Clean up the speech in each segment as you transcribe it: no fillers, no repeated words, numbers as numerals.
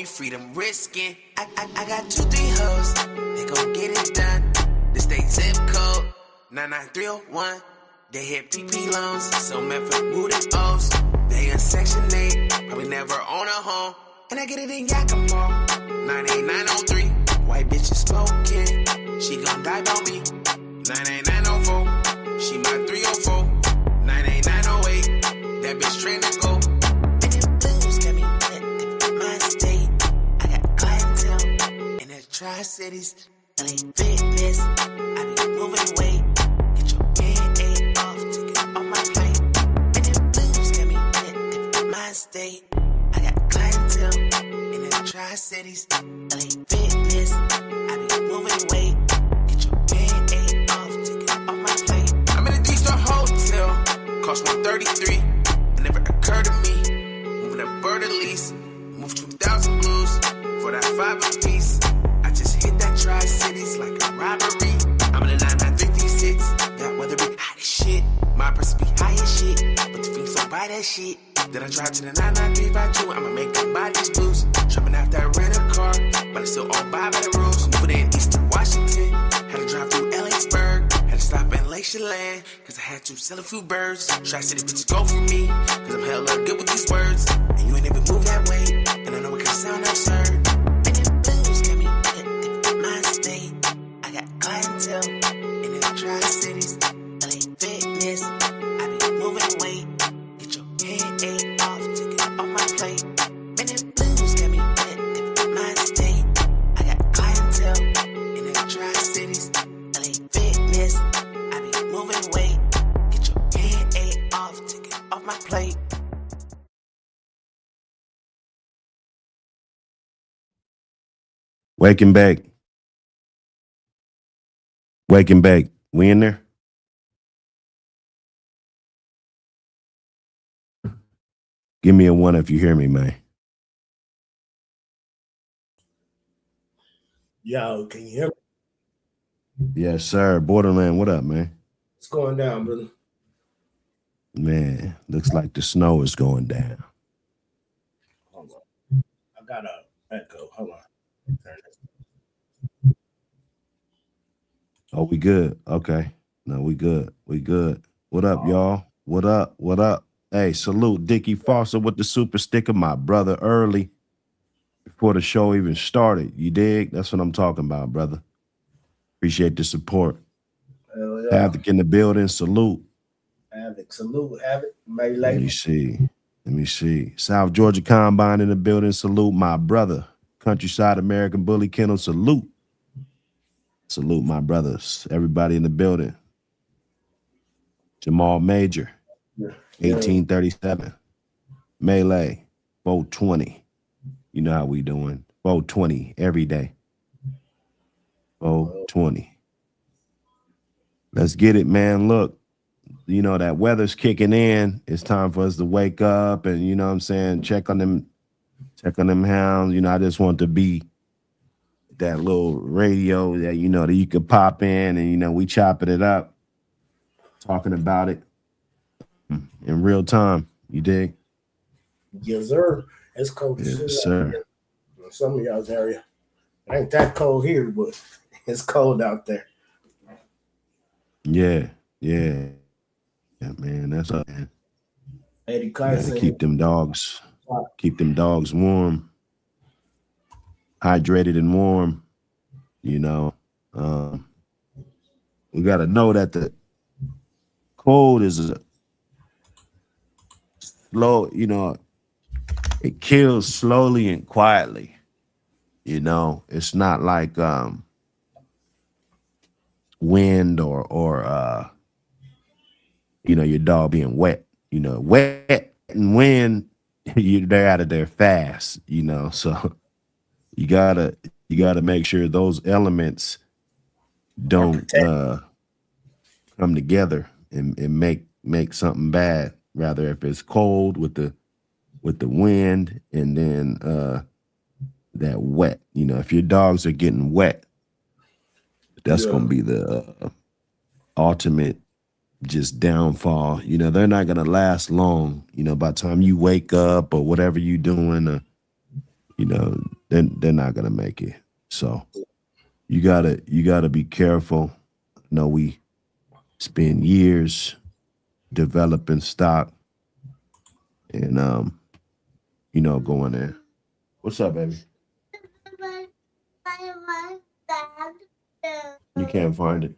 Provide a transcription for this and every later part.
Freedom risking. I got 2, 3 hoes. They gon' get it done. This they zip code 99301. They hit PP loans. So Memphis moved in O's. They in Section 8. Probably never own a home. And I get it in Yakima. 98903. White bitches smoking. She gon' die about me. 98904. She my 304. 98908. That bitch train to go. Tri-Cities, LA Fitness, I be moving weight. Get your head off, take it off my plate. And them blues got me in a mind state. I got clientele in the Tri-Cities, LA Fitness, I be moving weight. Get your head off, take it off my plate. I'm in a 3-star hotel, cost 133. It never occurred to me. Moving a bird at least, move 2,000 blues for that 5 apiece. I just hit that Tri-Cities like a robbery. I'm in a 99336. That weather be hot as shit. My purse be high as shit. But the feet so bright as shit. Then I drive to the 99352. I'ma make them buy these blues. Jumping out that rental car. But I still all buy by the rules. Moving in Eastern Washington. Had to drive through Ellensburg. Had to stop in Lake Chelan. Cause I had to sell a few birds. Tri-City bitches go for me. Cause I'm hella good with these words. And you ain't even move that way. And I know it can sound absurd. Clientele in the Tri-Cities, LA Fitness, I be moving weight. Get your head off, take it off my plate. Man, them blues got me in a mind state. I got clientele in the Tri-Cities, LA Fitness, I be moving weight. Get your head off, take it off my plate. Waking back. Wake and bake. We in there? Give me a 1 if you hear me, man. Yo, can you hear me? Yes, sir. Borderland, what up, man? What's going down, brother? Man, looks like the snow is going down. Hold on. I got a echo. Hold on. Turn this. Oh, we good. Okay. No, we good. We good. What up, y'all? What up? What up? Hey, salute Dickie Foster with the super sticker, my brother, early before the show even started. You dig? That's what I'm talking about, brother. Appreciate the support. Hell yeah. Havoc in the building. Salute. Havoc. Salute. Havoc. Let me see. Let me see. South Georgia Combine in the building. Salute, my brother. Countryside American Bully Kennel. Salute. Salute my brothers, everybody in the building. Jamal Major, 1837. Melee, 420. You know how we doing. 420 every day. 420. Let's get it, man. Look, you know, that weather's kicking in. It's time for us to wake up and, you know what I'm saying, check on them hounds. You know, I just want to be that little radio that, you know, that you could pop in and, you know, we chopping it up, talking about it in real time. You dig? Yes, sir. It's cold. Yes, sir. In some of y'all's area. It ain't that cold here, but it's cold out there. Yeah, man. That's up, man. Eddie Carson. Keep them dogs warm. hydrated and warm. You know, um, we got to know that the cold is a slow. It kills slowly and quietly. It's not like wind or your dog being wet. Wet and wind, they're out of there fast. So you gotta make sure those elements Are don't protect. come together and make something bad. Rather, if it's cold with the wind and then that wet. If your dogs are getting wet, that's Yeah. gonna be the ultimate just downfall. They're not gonna last long. By the time you wake up or whatever you doing, you know, they're not gonna make it. So you gotta be careful. We spend years developing stock and going there. What's up, baby? You can't find it.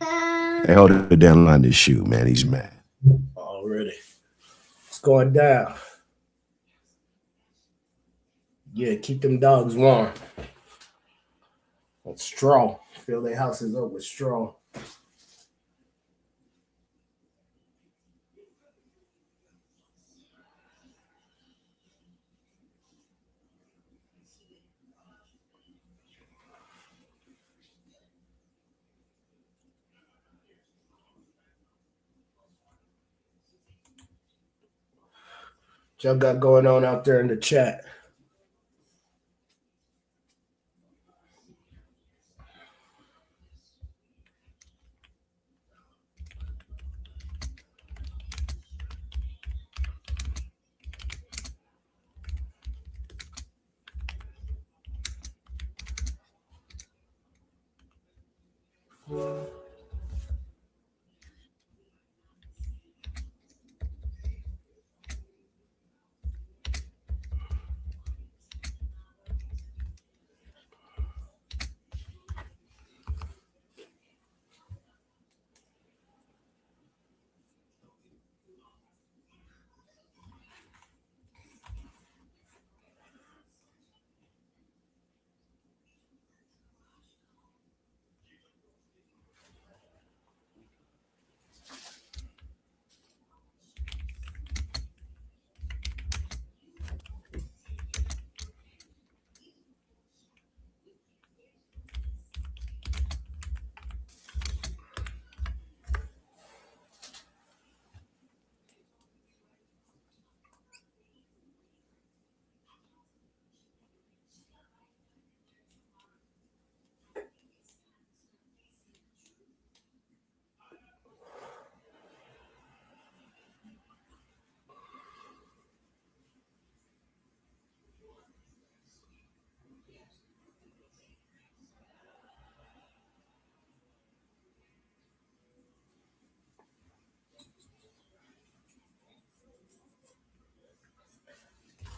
Hey, hold it down line this shoe, man. He's mad. Already. It's going down. Yeah, keep them dogs warm. With straw. Fill their houses up with straw. What y'all got going on out there in the chat?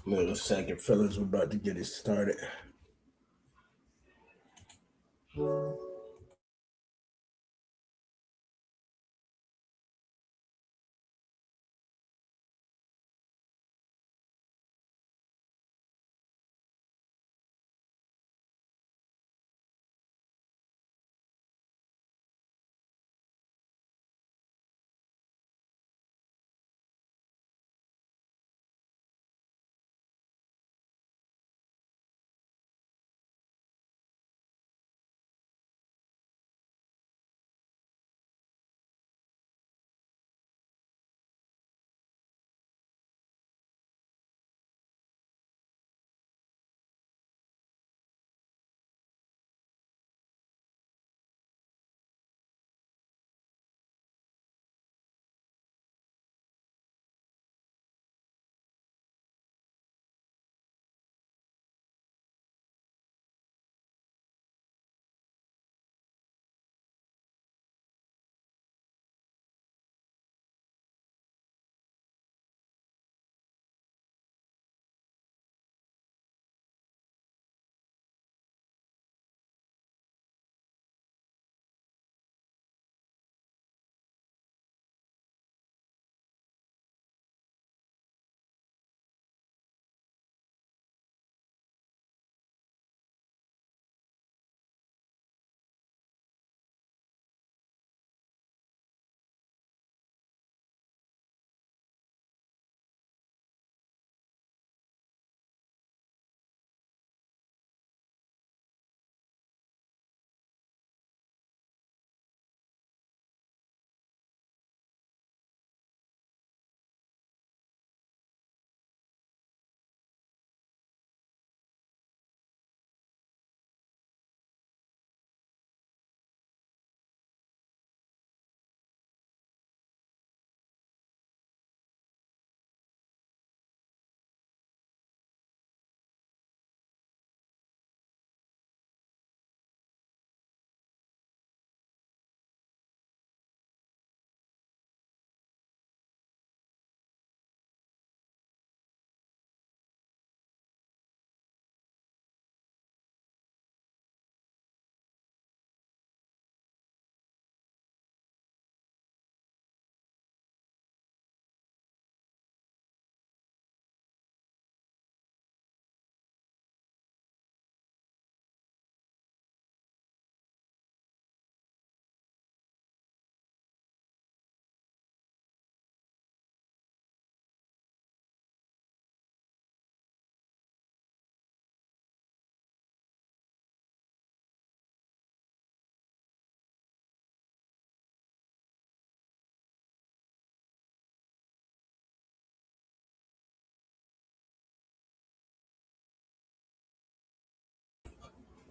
Wait a second, fellas. We're about to get it started.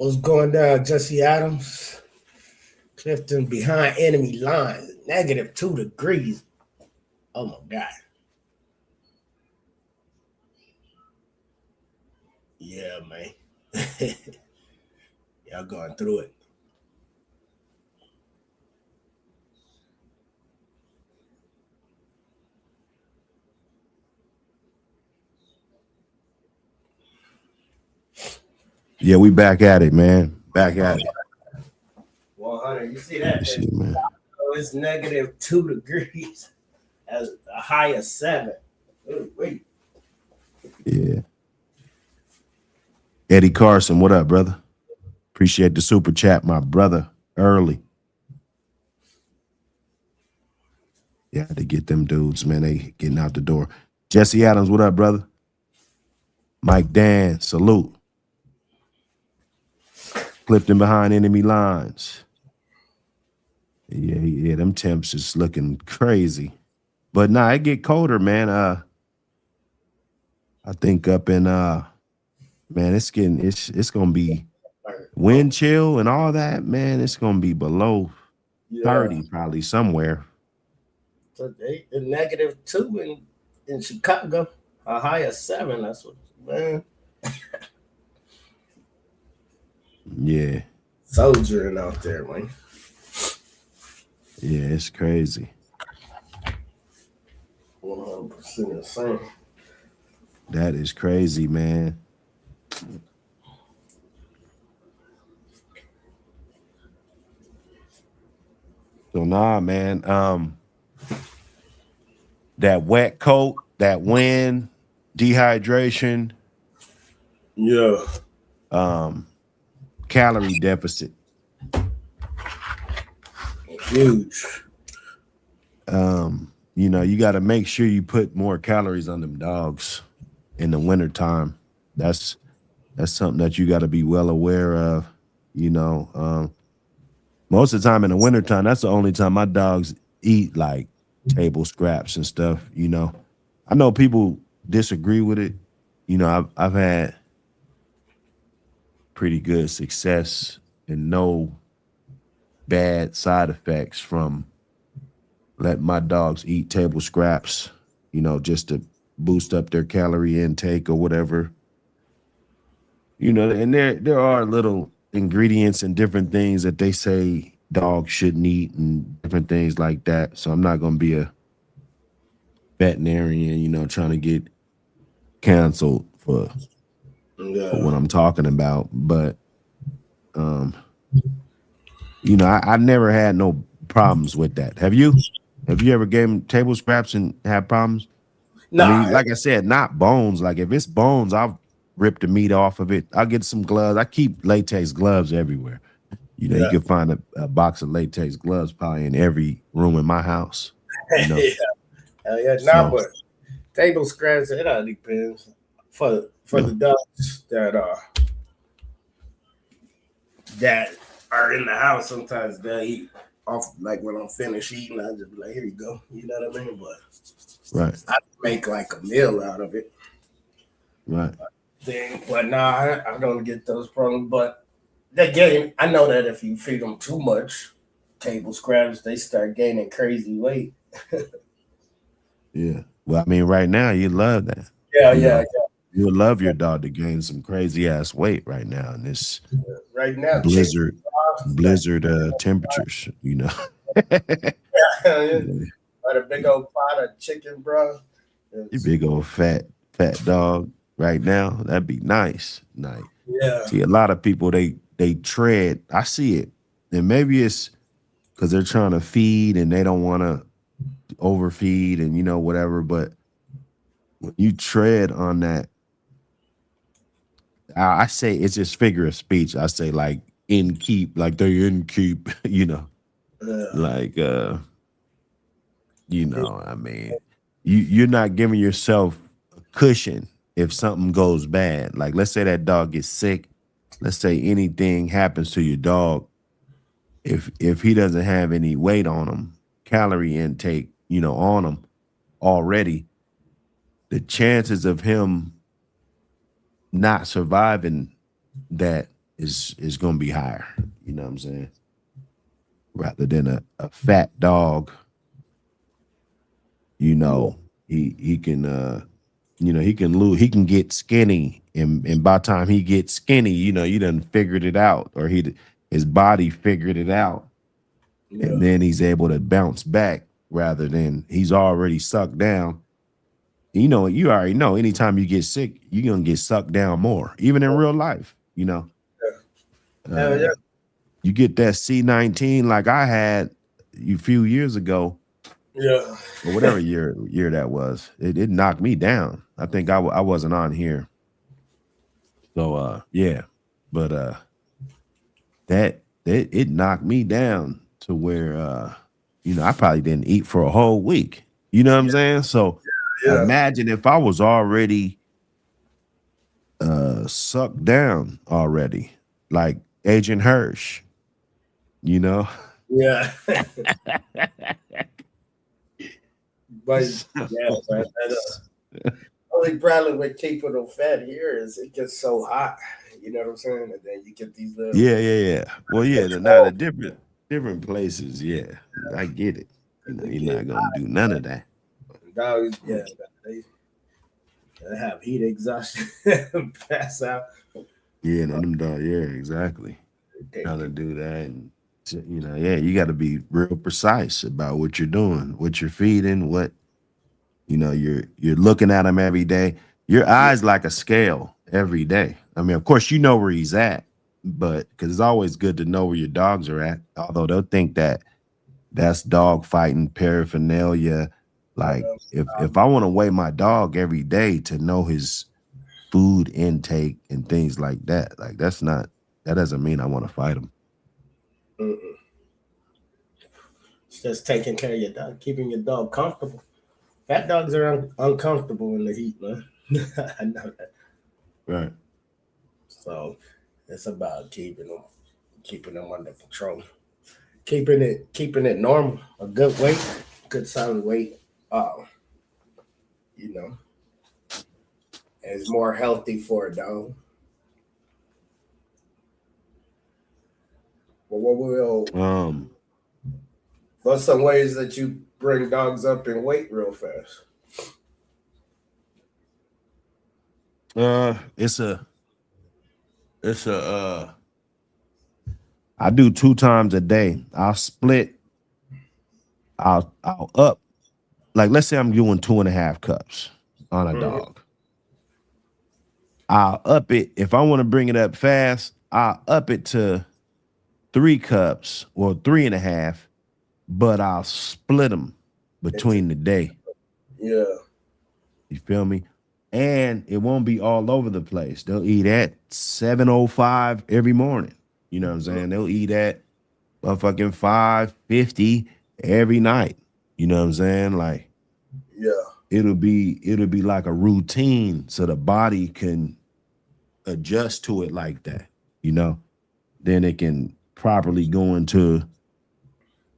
What's going down, Jesse Adams? Clifton behind enemy lines, -2 degrees. Oh my God. Yeah, man. Y'all going through it. Yeah, we back at it, man. Back at it. 100. You see that? Shit, man. Oh, it's -2 degrees. As a high of 7. Ooh, wait. Yeah. Eddie Carson, what up, brother? Appreciate the super chat, my brother. Early. Yeah, to get them dudes, man. They getting out the door. Jesse Adams, what up, brother? Mike Dan, salute. Clifton behind enemy lines. Yeah, them temps is looking crazy. But nah, it get colder, man. I think up in man, it's gonna be wind chill and all that, man. It's gonna be below 30 probably somewhere. So they the -2 in Chicago, a high of 7. That's what, man. Yeah. Soldiering out there, man. Yeah, it's crazy. 100% insane. That is crazy, man. So nah, man. That wet coat, that wind, dehydration, Yeah. calorie deficit. Huge. You know, you got to make sure you put more calories on them dogs in the wintertime. That's something that you got to be well aware of. You know, most of the time in the wintertime, that's the only time my dogs eat like table scraps and stuff. You know, I know people disagree with it. You know, I've had pretty good success and no bad side effects from letting my dogs eat table scraps, you know, just to boost up their calorie intake or whatever. You know, and there are little ingredients and different things that they say dogs shouldn't eat and different things like that. So I'm not going to be a veterinarian, you know, trying to get canceled for what I'm talking about. But, you know, I never had no problems with that. Have you? Have you ever gave them table scraps and had problems? Nah, I mean, like I said, not bones. Like if it's bones, I'll rip the meat off of it. I'll get some gloves. I keep latex gloves everywhere. You know, you can find a box of latex gloves probably in every room in my house. You know? But table scraps, it all depends. For the dogs that are in the house, sometimes they'll eat off, like when I'm finished eating, I just be like, here you go. You know what I mean? But I make like a meal out of it. Right. But nah, I don't get those problems. But again, I know that if you feed them too much table scraps, they start gaining crazy weight. Yeah. Well, I mean, right now you love that. Yeah. You would love your dog to gain some crazy ass weight right now in this right now blizzard temperatures, you know. But a big old pot of chicken, bro. You big old fat dog right now. That'd be nice. Nice. Yeah. See, a lot of people they tread. I see it, and maybe it's because they're trying to feed and they don't want to overfeed and you know whatever. But when you tread on that, I say it's just figure of speech. I say like in keep, like they in keep, you know, like you know, I mean, you're not giving yourself a cushion if something goes bad. Like let's say that dog gets sick. Let's say anything happens to your dog. If he doesn't have any weight on him, calorie intake, you know, on him already, the chances of him not surviving that is gonna be higher. You know what I'm saying? Rather than a fat dog, you know, he can he can lose, he can get skinny, and by the time he gets skinny, you done figured it out, or his body figured it out, and then he's able to bounce back rather than he's already sucked down. You already know anytime you get sick, you're gonna get sucked down more, even in real life, Hell yeah. You get that C19 like I had a few years ago, Yeah. or whatever year that was. It knocked me down. I think I wasn't on here. So yeah, but that it knocked me down to where I probably didn't eat for a whole week. You know what I'm saying? So imagine if I was already sucked down already, like Agent Hirsch, Yeah. But only problem with keeping them fat here is it gets so hot. You know what I'm saying? And then you get these little Yeah. Well, yeah, the different places. Yeah, I get it. You're not gonna do none of that. dogs. Yeah, they have heat exhaustion, pass out. Yeah, and them dogs. Yeah, exactly. Gotta do that, and you got to be real precise about what you're doing, what you're feeding, what you're looking at him every day. Your eyes like a scale every day. I mean, of course, you know where he's at, but because it's always good to know where your dogs are at. Although they'll think that that's dog fighting paraphernalia. Like if I want to weigh my dog every day to know his food intake and things like that, like that doesn't mean I want to fight him. Mm-mm. It's just taking care of your dog, keeping your dog comfortable. Fat dogs are uncomfortable in the heat, man. I know that. Right. So it's about keeping them under control, keeping it normal, a good weight, good solid weight. You know, is more healthy for a dog. Well, what's some ways that you bring dogs up in weight real fast? It's a I do 2 times a day. I'll up, like, let's say I'm doing 2.5 cups on a dog. I'll up it. If I want to bring it up fast, I'll up it to 3 cups or 3.5, but I'll split them between the day. Yeah. You feel me? And it won't be all over the place. They'll eat at 7:05 every morning. You know what I'm saying? They'll eat at motherfucking 5:50 every night. You know what I'm saying? Like, yeah, it'll be like a routine so the body can adjust to it like that. Then it can properly go into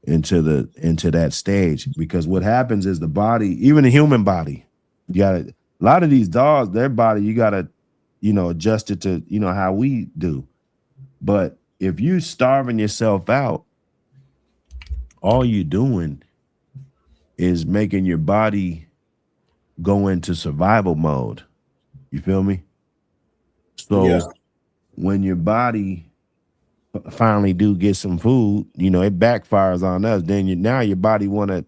that stage, because what happens is the body, even the human body, you gotta, a lot of these dogs, their body, you gotta adjust it to how we do. But if you starving yourself out, all you're doing is making your body go into survival mode. You feel me? So when your body finally do get some food, it backfires on us. Then now your body want to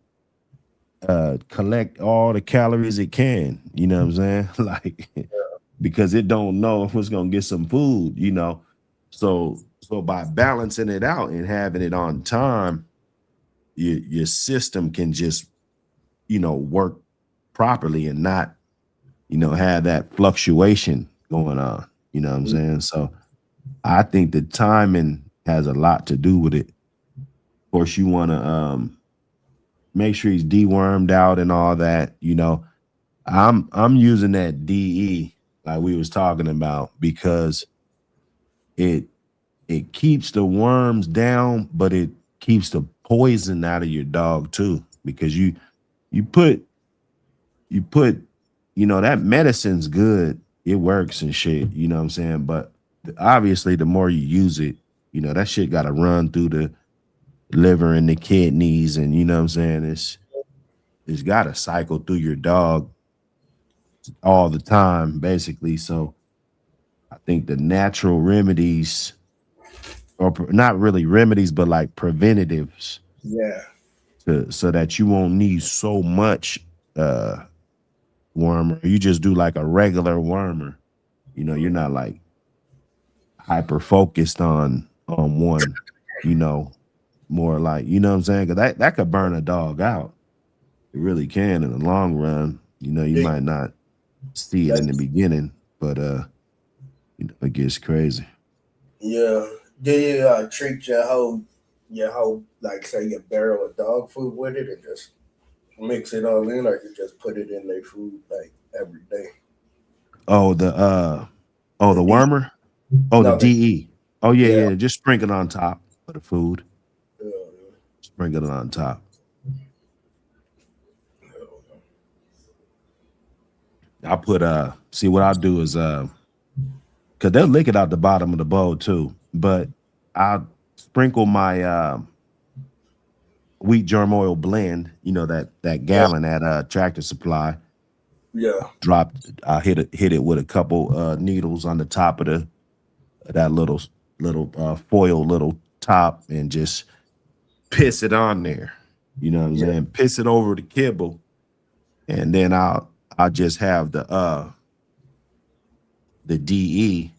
collect all the calories it can. You know what I'm saying? Like, because it don't know if it's gonna get some food. So by balancing it out and having it on time, your system can just work properly and not have that fluctuation going on. You know what I'm saying? So I think the timing has a lot to do with it. Of course, you want to make sure he's dewormed out and all that. I'm using that DE like we was talking about, because it keeps the worms down, but it keeps the poison out of your dog too. Because you put that medicine's good, it works and shit. You know what I'm saying? But obviously the more you use it, you know, that shit got to run through the liver and the kidneys, and you know what I'm saying, it's got to cycle through your dog all the time, basically. So I think the natural remedies, or not really remedies, but like preventatives, Yeah. so that you won't need so much wormer. You just do like a regular wormer. You know, you're not like hyper focused on one. You know, more like, you know what I'm saying? Because that could burn a dog out. It really can in the long run. You know, you might not see it in the beginning, but you know, it gets crazy. Yeah. Do you treat your whole like say your barrel of dog food with it and just mix it all in, or you just put it in their food like every day? Oh, the The D wormer? Oh, the no the DE. Oh yeah, yeah. yeah. Just sprinkle it on top of the food. Uh, Sprinkle it on top. I put see what I'll do is because they'll lick it out the bottom of the bowl too. But I'll sprinkle my wheat germ oil blend, you know, that yeah. gallon at Tractor Supply. Yeah. I hit it with a couple needles on the top of that little foil little top, and just piss it on there. You know what I'm Yeah. saying? Piss it over the kibble, and then I'll just have the DE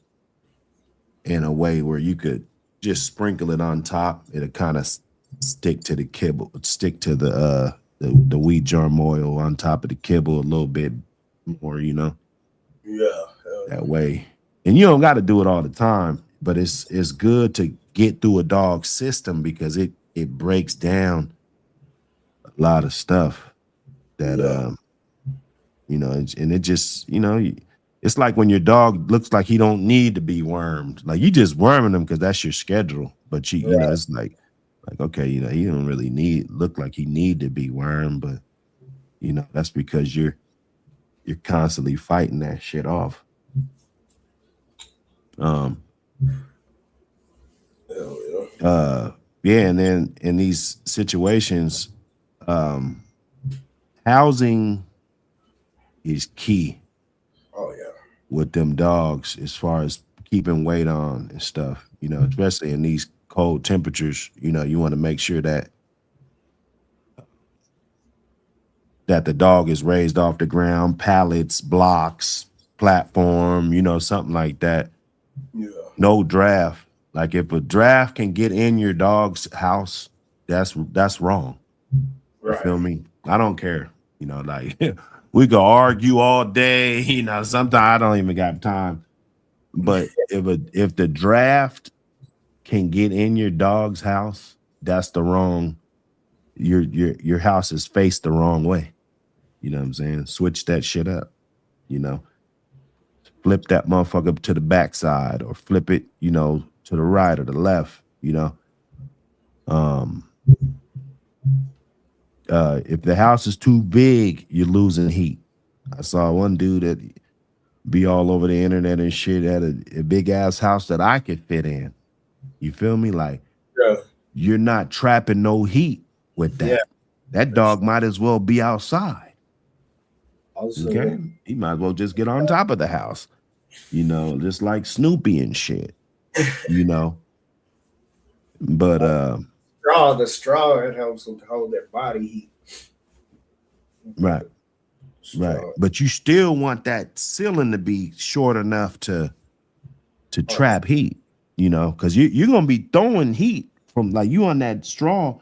in a way where you could just sprinkle it on top. It'll kind of stick to the kibble, stick to the wheat germ oil on top of the kibble a little bit more, you know, Yeah. that way. And you don't got to do it all the time, but it's good to get through a dog's system because it breaks down a lot of stuff that Yeah. you know, and it just, you know, it's like when your dog looks like he don't need to be wormed. Like you just worming him because that's your schedule. But you know, Right. it's like okay, you know, he don't really look like he need to be wormed, but you know, that's because you're constantly fighting that shit off. Um Hell yeah. yeah, and then in these situations, um housing is key Oh yeah. with them dogs as far as keeping weight on and stuff, you know, especially in these cold temperatures. You know, you want to make sure that the dog is raised off the ground, pallets, blocks, platform, you know, something like that. Yeah. No draft. Like if a draft can get in your dog's house, that's wrong. You Right. feel me? I don't care. You know, like we could argue all day. You know, sometimes I don't even got time. But if the draft can get in your dog's house, that's the wrong. Your house is faced the wrong way. You know what I'm saying? Switch that shit up. You know, flip that motherfucker to the backside, or flip it, you know, to the right or the left. You know, um, if the house is too big, you're losing heat. I saw one dude that be all over the internet and shit at a big ass house that I could fit in. You feel me? Like Yeah. you're not trapping no heat with Yeah. that. That dog might as well be outside. Also, Okay, he might as well just get on top of the house. You know, just like Snoopy and shit. You know, but the straw, it helps them to hold their body heat. right. Right. Straw. But you still want that ceiling to be short enough to trap heat, you know, because you're gonna be throwing heat from, like, you on that straw,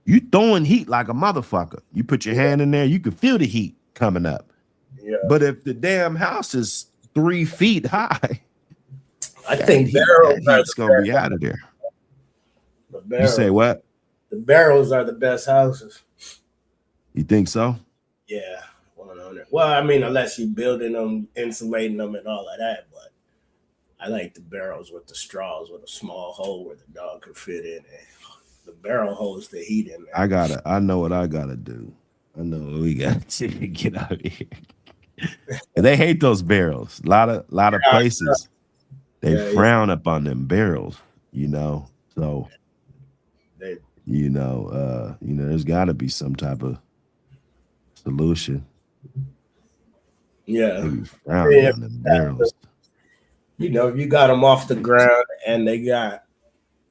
you throwing heat like a motherfucker. You put your hand in there, you can feel the heat coming up. Yeah. But if the damn house is 3 feet high, I think barrels are heat's gonna be out of there. You say what? The barrels are the best houses. You think so? Yeah. 100. Well, I mean, unless you're building them, insulating them, and all of that, but I like the barrels with the straws with a small hole where the dog can fit in. And the barrel holds the heat in there. I know what I gotta do. I know what we got to get out of here. And they hate those barrels. A lot of places. they frown upon them barrels, you know. So They, there's gotta be some type of solution. yeah. They be frowning on them barrels. You got them off the ground and they got,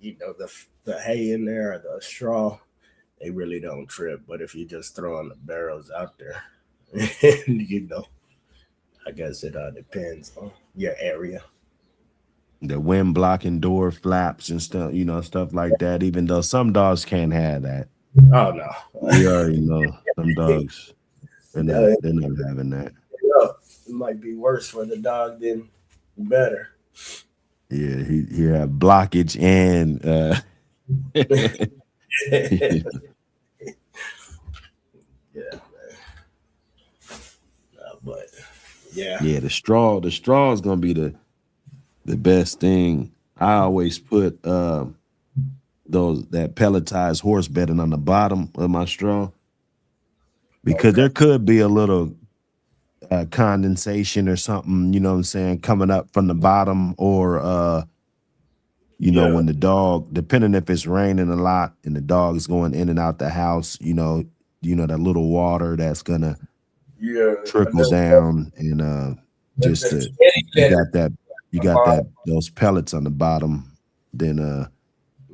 the hay in there or the straw, they really don't trip. But if you just throwing the barrels out there, I guess it depends on your area. The wind blocking door flaps and stuff, stuff like that. Even though some dogs can't have that. Oh no. We already know some dogs they're Yeah, not having that. it might be worse for the dog than better. Yeah, he had blockage and Yeah, man. But yeah. yeah, the straw is gonna be the best thing. I always put that pelletized horse bedding on the bottom of my straw because there could be a little condensation or something, you know what I'm saying, coming up from the bottom, or when the dog, depending if it's raining a lot and the dog is going in and out the house, that little water that's gonna trickle down and just you got that those pellets on the bottom, then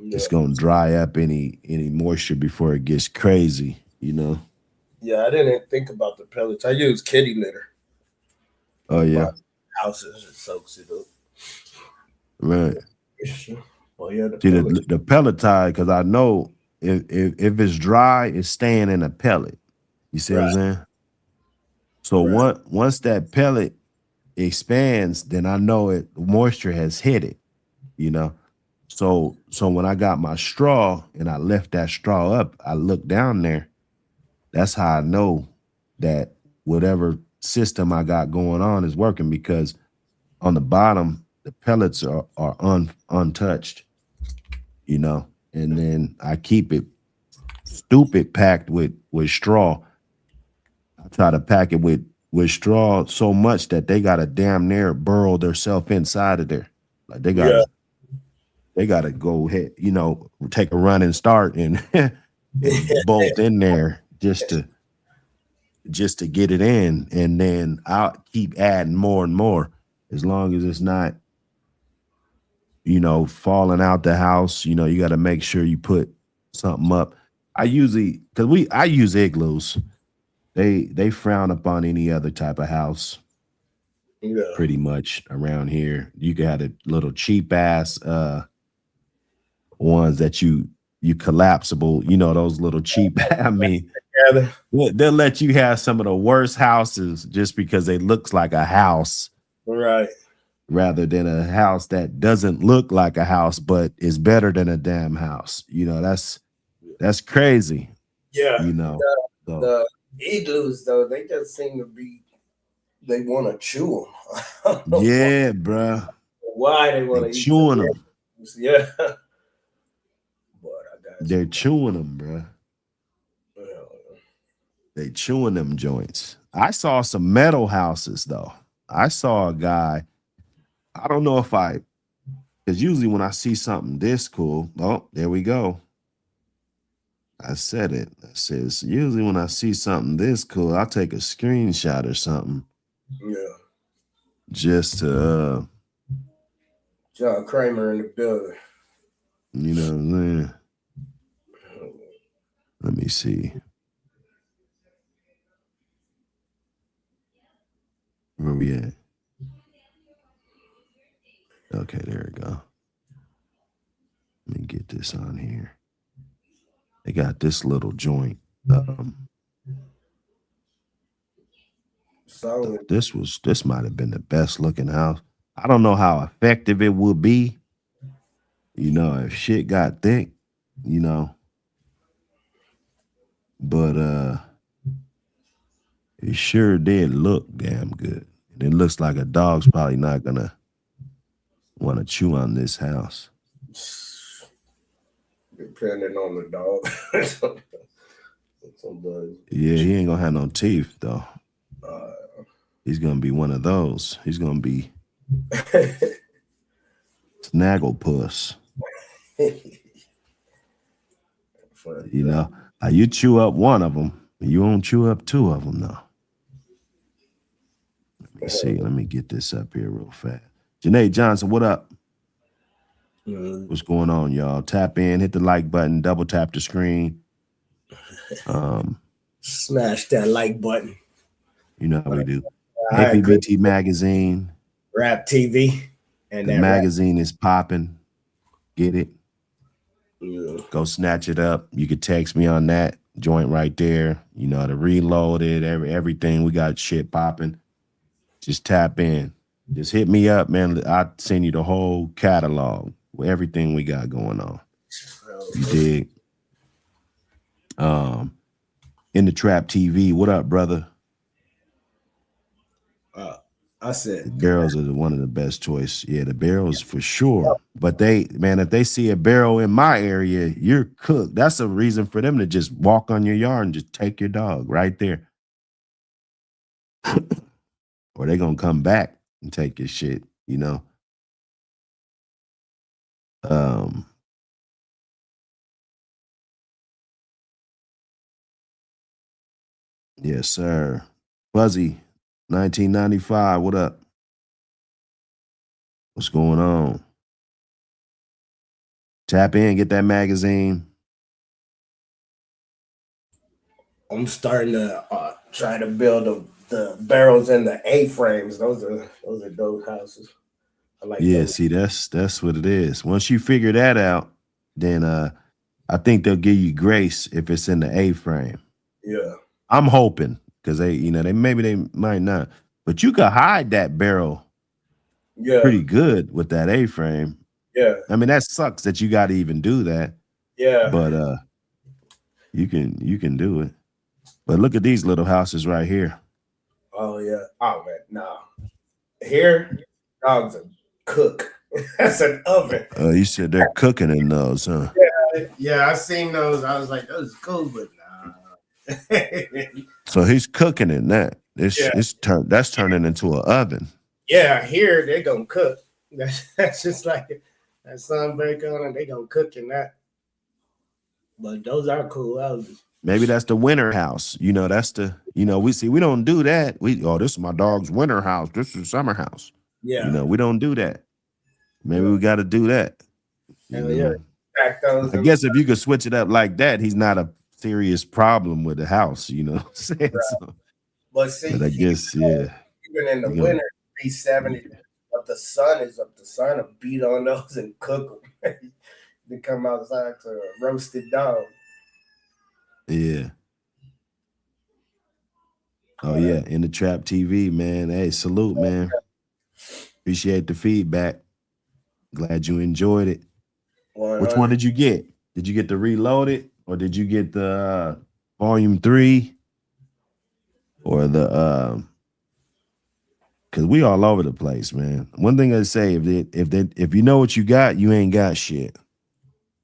it's gonna dry up any moisture before it gets crazy, Yeah, I didn't think about the pellets. I use kitty litter. Oh yeah, houses, it soaks it up. right. Well, yeah, See the pelletized, because I know if it's dry, it's staying in a pellet. You see what I'm saying? So once that pellet expands, then I know moisture has hit it, So when I got my straw and I lift that straw up, I look down there. That's how I know that whatever system I got going on is working, because on the bottom the pellets are untouched, and then I keep it stupid packed with straw. I try to pack it with straw so much that they gotta damn near burrow themselves inside of there. Like they gotta go ahead, take a run and start and, and bolt in there just to get it in, and then I'll keep adding more and more as long as it's not, falling out the house. You got to make sure you put something up. I use igloos. They frown upon any other type of house. Yeah. Pretty much around here. You can have the little cheap ass ones that you collapsible, those little cheap. I mean, they'll let you have some of the worst houses just because they looks like a house, right? Rather than a house that doesn't look like a house but is better than a damn house. That's crazy. Yeah. So. The igloos though, they just seem to be. They want to chew them. Yeah, bro. Why they want to eat chewing them? Yeah. They're chewing them, bro. They chewing them joints. I saw some metal houses though. I saw a guy. I don't know because usually when I see something this cool, oh, there we go. I said it. I says usually when I see something this cool, I'll take a screenshot or something. Yeah. Just to John Kramer in the building. You know what I'm saying? Let me see. Where we at? Okay, there we go. Let me get this on here. They got this little joint. This might have been the best looking house. I don't know how effective it would be, if shit got thick, but it sure did look damn good. And it looks like a dog's probably not gonna want to chew on this house. Depending on the dog. Yeah, he ain't gonna have no teeth though. He's gonna be one of those. He's gonna be Snagglepuss. But, You know, you chew up one of them, you won't chew up two of them, though. Let me see. Let me get this up here real fast. Janae Johnson, what up? What's going on, y'all? Tap in, hit the like button, double tap the screen. Smash that like button. You know how we do. I agree. APBT magazine. Rap TV. And The that magazine is popping. Get it. Yeah. Go snatch it up. You could text me on that joint right there. You know, to reload it, everything. We got shit popping. Just tap in. Just hit me up, man. I'll send you the whole catalog with everything we got going on. You dig? In the Trap TV. What up, brother? I said The barrels are one of the best choice. Yeah, the barrels for sure. But if they see a barrel in my area, you're cooked. That's a reason for them to just walk on your yard and just take your dog right there. Or they're gonna come back and take your shit, you know. Yes, sir. Fuzzy, 1995. What up? What's going on? Tap in, get that magazine. I'm starting to try to build the barrels and the A-frames. Those are dope houses. I like those. See, that's what it is. Once you figure that out, then I think they'll give you grace if it's in the A-frame. Yeah. I'm hoping because they might not, but you could hide that barrel pretty good with that A-frame. Yeah. I mean, that sucks that you got to even do that. Yeah. But you can do it. But look at these little houses right here. Oh yeah. Oh man, no. Here, dogs are cook. That's an oven. You said they're cooking in those, huh? Yeah, I seen those. I was like, those are cool, but nah. So he's cooking in that. That's turning into an oven. Yeah, here they're gonna cook. That's just like that sunbake on and they gonna cook in that. But those are cool houses. Maybe that's the winter house. You know, that's the, we don't do that. This is my dog's winter house. This is summer house. Yeah. You know, we don't do that. Maybe we got to do that. Hell yeah. Pack those I guess if you could switch it up like that, he's not a serious problem with the house, you know what I'm saying? Right. So, but see, I guess, yeah. Even in the winter, be 70, but the sun is up. The sun will beat on those and cook them. They come outside to a roasted dog. Yeah. Oh, yeah. In the Trap TV, man. Hey, salute, man. Appreciate the feedback. Glad you enjoyed it. 100. Which one did you get? Did you get the Reloaded or did you get the Volume 3 or the because we all over the place, man. One thing I say, if you know what you got, you ain't got shit.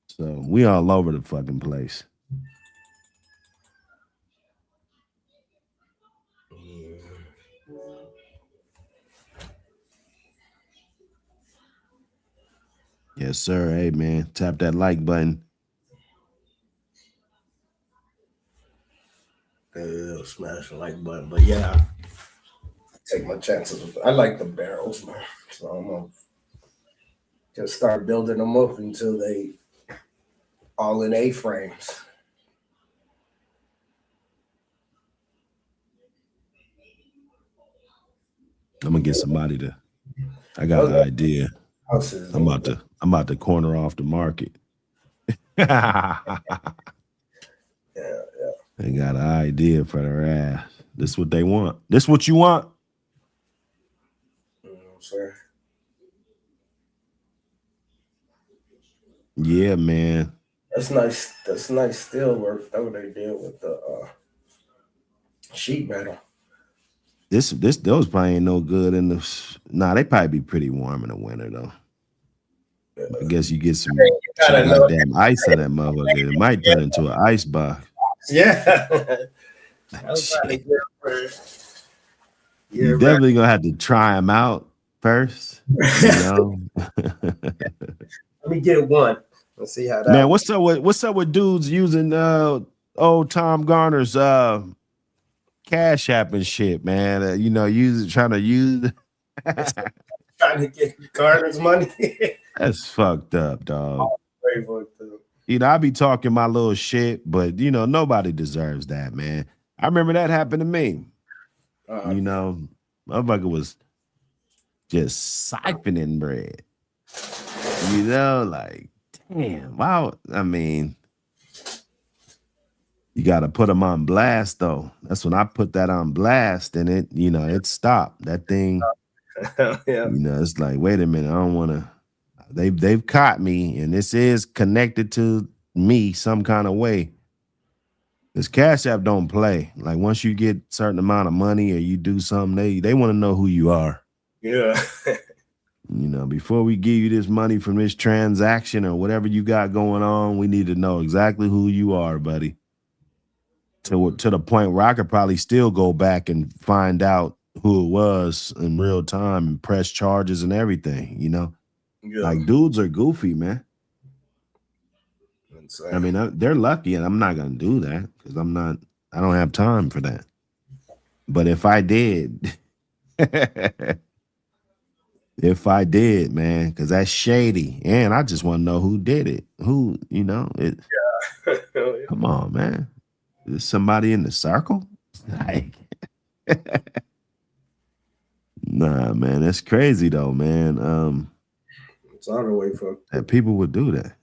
So we all over the fucking place. Yes, sir. Hey, man, tap that like button. Yeah, smash the like button. But yeah, I take my chances. I like the barrels, man. So I'm gonna just start building them up until they all in A-frames. I'm gonna get somebody to. I got an idea. I'm about to corner off the market. Yeah. They got an idea for their ass. This is what they want. This what you want? Sir. Yeah, man. That's nice. That's nice steel work though they did with the sheet metal. Those probably ain't no good in the. Nah, they probably be pretty warm in the winter though. Yeah. I guess you get some goddamn ice on that motherfucker. It might turn into an ice box. Yeah. You definitely gonna have to try them out first. You know, Let me get one. Let's see how that man. works. What's up with dudes using old Tom Garner's Cash App and shit, man? You know, trying to use. Trying to get Carter's money. That's fucked up, dog. Very fucked up. You know, I be talking my little shit, but you know, nobody deserves that, man. I remember that happened to me. You know, motherfucker was just siphoning bread. You know, like, damn, wow. I mean, you got to put them on blast, though. That's when I put that on blast, and it, you know, it stopped. That thing, Yeah. you know, it's like, wait a minute, I don't want to. They've caught me, and this is connected to me some kind of way. This Cash App don't play. Like once you get certain amount of money or you do something, they want to know who you are. Yeah. You know, before we give you this money from this transaction or whatever you got going on, we need to know exactly who you are, buddy. To the point where I could probably still go back and find out who it was in real time and press charges and everything, you know? Yeah. Like dudes are goofy, man. Insane. I mean, they're lucky and I'm not going to do that because I don't have time for that. But if I did, man, because that's shady. And I just want to know who did it. Who, you know, it. Yeah. Come on, man. Is somebody in the circle? Like, nah, man, that's crazy though, man. It's all the way for that people would do that.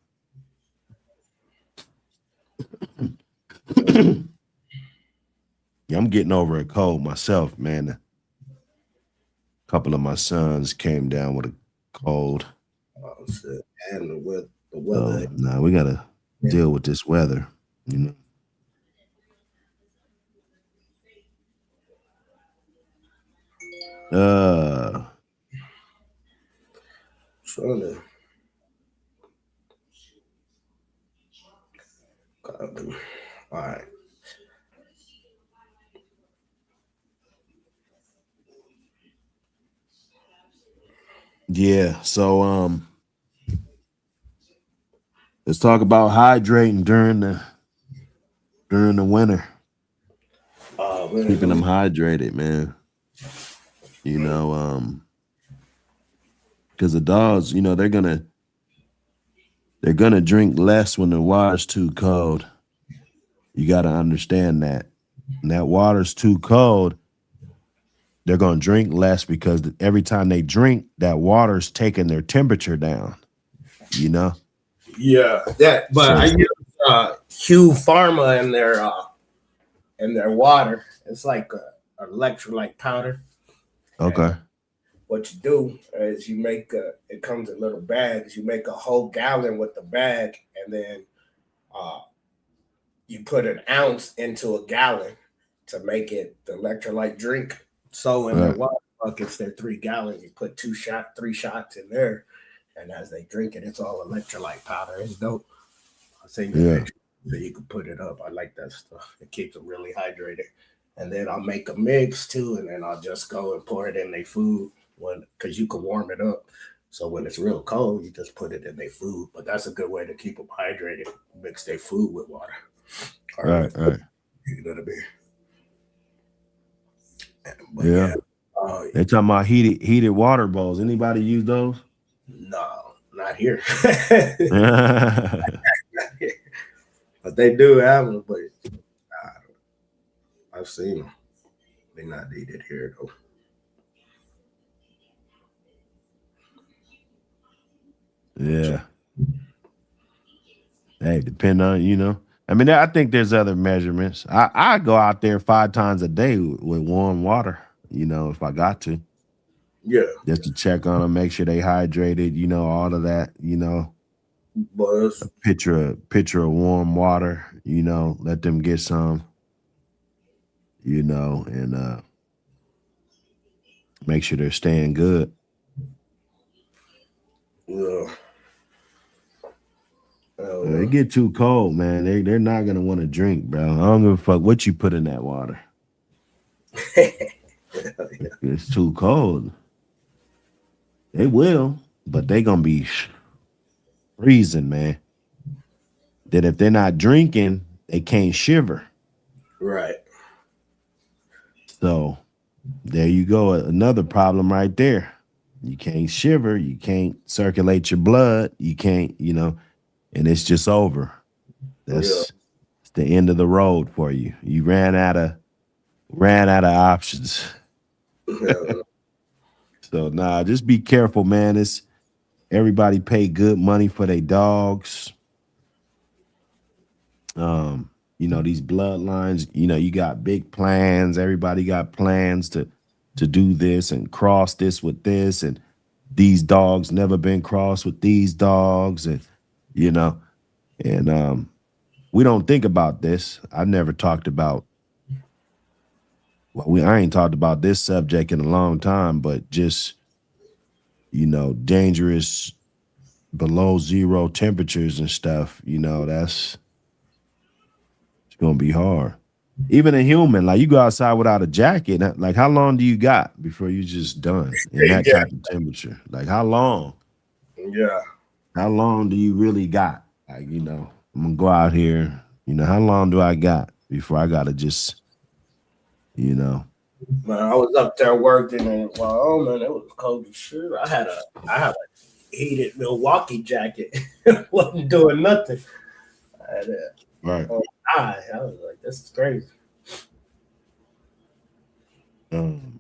Yeah, I'm getting over a cold myself, man. A couple of my sons came down with a cold. Oh shit. And the weather. Nah, we gotta deal with this weather, you know. Trying to. All right. Yeah, so let's talk about hydrating during the winter. Keeping them hydrated, man. You know, because the dogs, you know, they're gonna drink less when the water's too cold. You got to understand that. And that water's too cold, they're gonna drink less because every time they drink, that water's taking their temperature down. You know. Yeah, that. But I use Hugh Pharma in their water. It's like a electrolyte powder. Okay. And what you do is you make it comes in little bags. You make a whole gallon with the bag, and then you put an ounce into a gallon to make it the electrolyte drink. So in their water buckets, they're 3 gallons. You put 3 shots in there, and as they drink it, it's all electrolyte powder. It's dope. I'll send you a picture so you can put it up. I like that stuff. It keeps them really hydrated. And then I'll make a mix too, and then I'll just go and pour it in their food because you can warm it up. So when it's real cold, you just put it in their food. But that's a good way to keep them hydrated. Mix their food with water. Right. You know what I mean? But yeah. They're talking about heated water bowls. Anybody use those? No, not here. But they do have them, but I've seen them. They're not needed here though. Yeah. Hey, depend on, you know. I mean, I think there's other measurements. I go out there 5 times a day with warm water, you know, if I got to. Yeah. Just to check on them, make sure they hydrated, you know, all of that, you know. Buzz. A pitcher of warm water, you know, let them get some, you know, and make sure they're staying good. Yeah. They get too cold, man. They're not gonna want to drink, bro. I don't give a fuck what you put in that water. It's too cold. They will, but they gonna be freezing, man. That if they're not drinking, they can't shiver. Right. So there you go. Another problem right there. You can't shiver. You can't circulate your blood. You can't, and it's just over. Yeah. That's it's the end of the road for you. You ran out of options. Yeah. So nah, just be careful, man. It's everybody pay good money for their dogs. These bloodlines, you got big plans. Everybody got plans to do this and cross this with this, and these dogs never been crossed with these dogs, and you know, and we don't think about this. I never talked about I ain't talked about this subject in a long time, but just dangerous below zero temperatures and stuff, that's it's gonna be hard. Even a human, like you go outside without a jacket, like how long do you got before you just done in that Yeah. type of temperature? Like how long? Yeah. How long do you really got? Like, I'm gonna go out here, how long do I got before I gotta just, you know, Man, I was up there working and oh man, it was cold as shit. I had a heated Milwaukee jacket. Wasn't doing nothing. I had a right. on my eye. I was like, this is crazy. Um,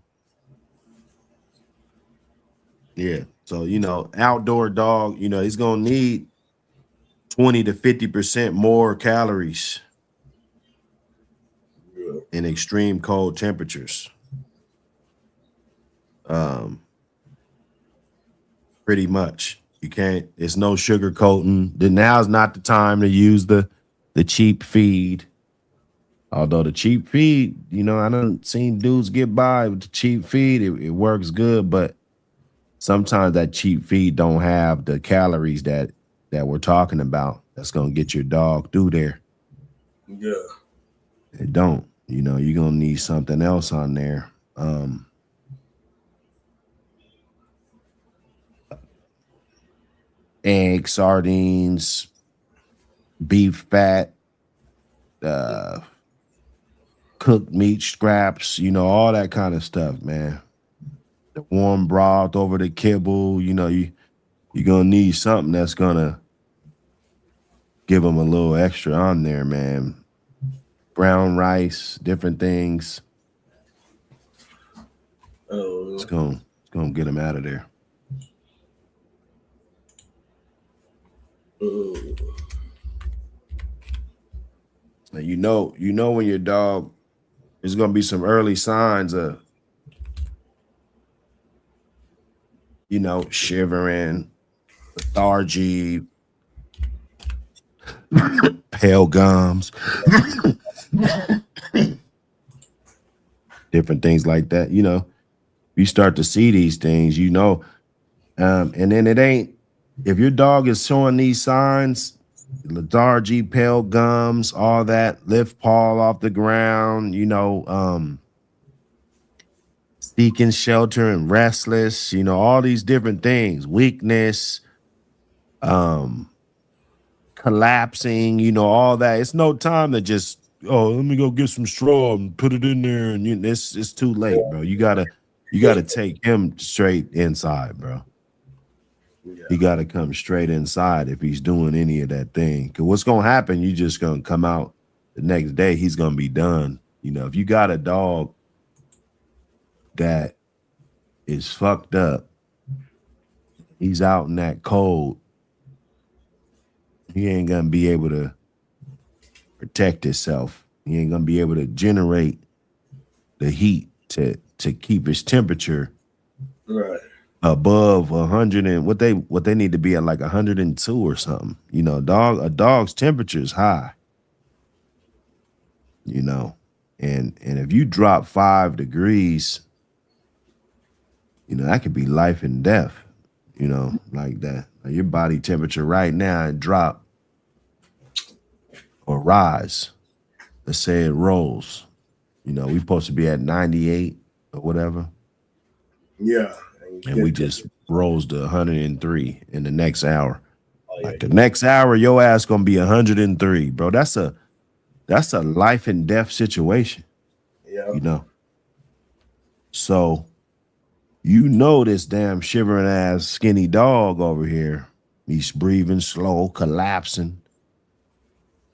yeah. So, outdoor dog, he's gonna need 20 to 50% more calories Yeah. in extreme cold temperatures. Um, Pretty much. You can't, it's no sugar coating. Then now's not the time to use the cheap feed. Although the cheap feed, I done seen dudes get by with the cheap feed. It works good, but sometimes that cheap feed don't have the calories that we're talking about. That's gonna get your dog through there. Yeah. It don't. You're gonna need something else on there. Eggs, sardines, beef fat, uh, cooked meat scraps, all that kind of stuff, man. The warm broth over the kibble, you're gonna need something that's gonna give them a little extra on there, man. Brown rice, different things. Oh. It's gonna get them out of there. Oh. Now, when your dog, there's gonna be some early signs of, shivering, lethargy, pale gums, different things like that. You start to see these things, and then it ain't, if your dog is showing these signs, lethargy, pale gums, all that, lift paw off the ground, seeking shelter and restless, all these different things, weakness, um, collapsing, all that. It's no time to just, let me go get some straw and put it in there, and it's too late, bro. You gotta take him straight inside, bro. Yeah. He gotta come straight inside if he's doing any of that thing. Cause what's gonna happen, you just gonna come out the next day, he's gonna be done. If you got a dog that is fucked up, he's out in that cold, he ain't gonna be able to protect himself. He ain't gonna be able to generate the heat to keep his temperature Right. above 100, and what they need to be at, like 102 or something. A dog's temperature is high. And if you drop 5 degrees, that could be life and death. Like that. Like your body temperature right now it drop or rise. Let's say it rolls. We supposed to be at 98 or whatever. Yeah. And we just rose to 103 in the next hour. Oh, yeah, Like the next hour, your ass gonna be 103, bro. That's a life and death situation, yeah. you know. So you know this damn shivering ass skinny dog over here. He's breathing slow, collapsing.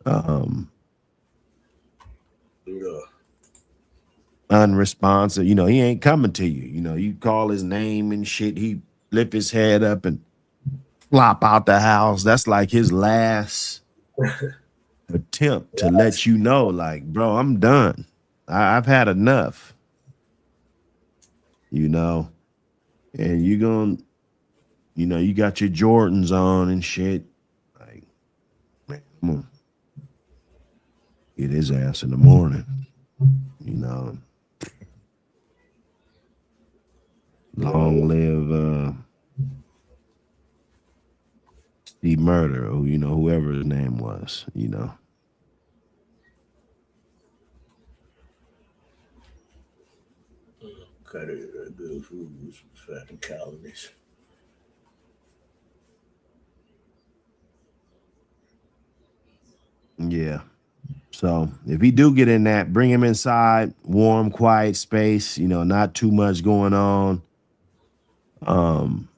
Um, Yeah. Unresponsive. You know, he ain't coming to you. You know, you call his name and shit. He lift his head up and flop out the house. That's like his last attempt to let you know, like, bro, I'm done. I've had enough. You know, and you gonna, you know, you got your Jordans on and shit. Like, man, I'm gonna get his ass in the morning. You know, long live Steve Murder, or you know, whoever his name was. You know. Cut it, good food, fat and calories. Yeah. So if he do get in that, bring him inside, warm, quiet space, you know, not too much going on. Um,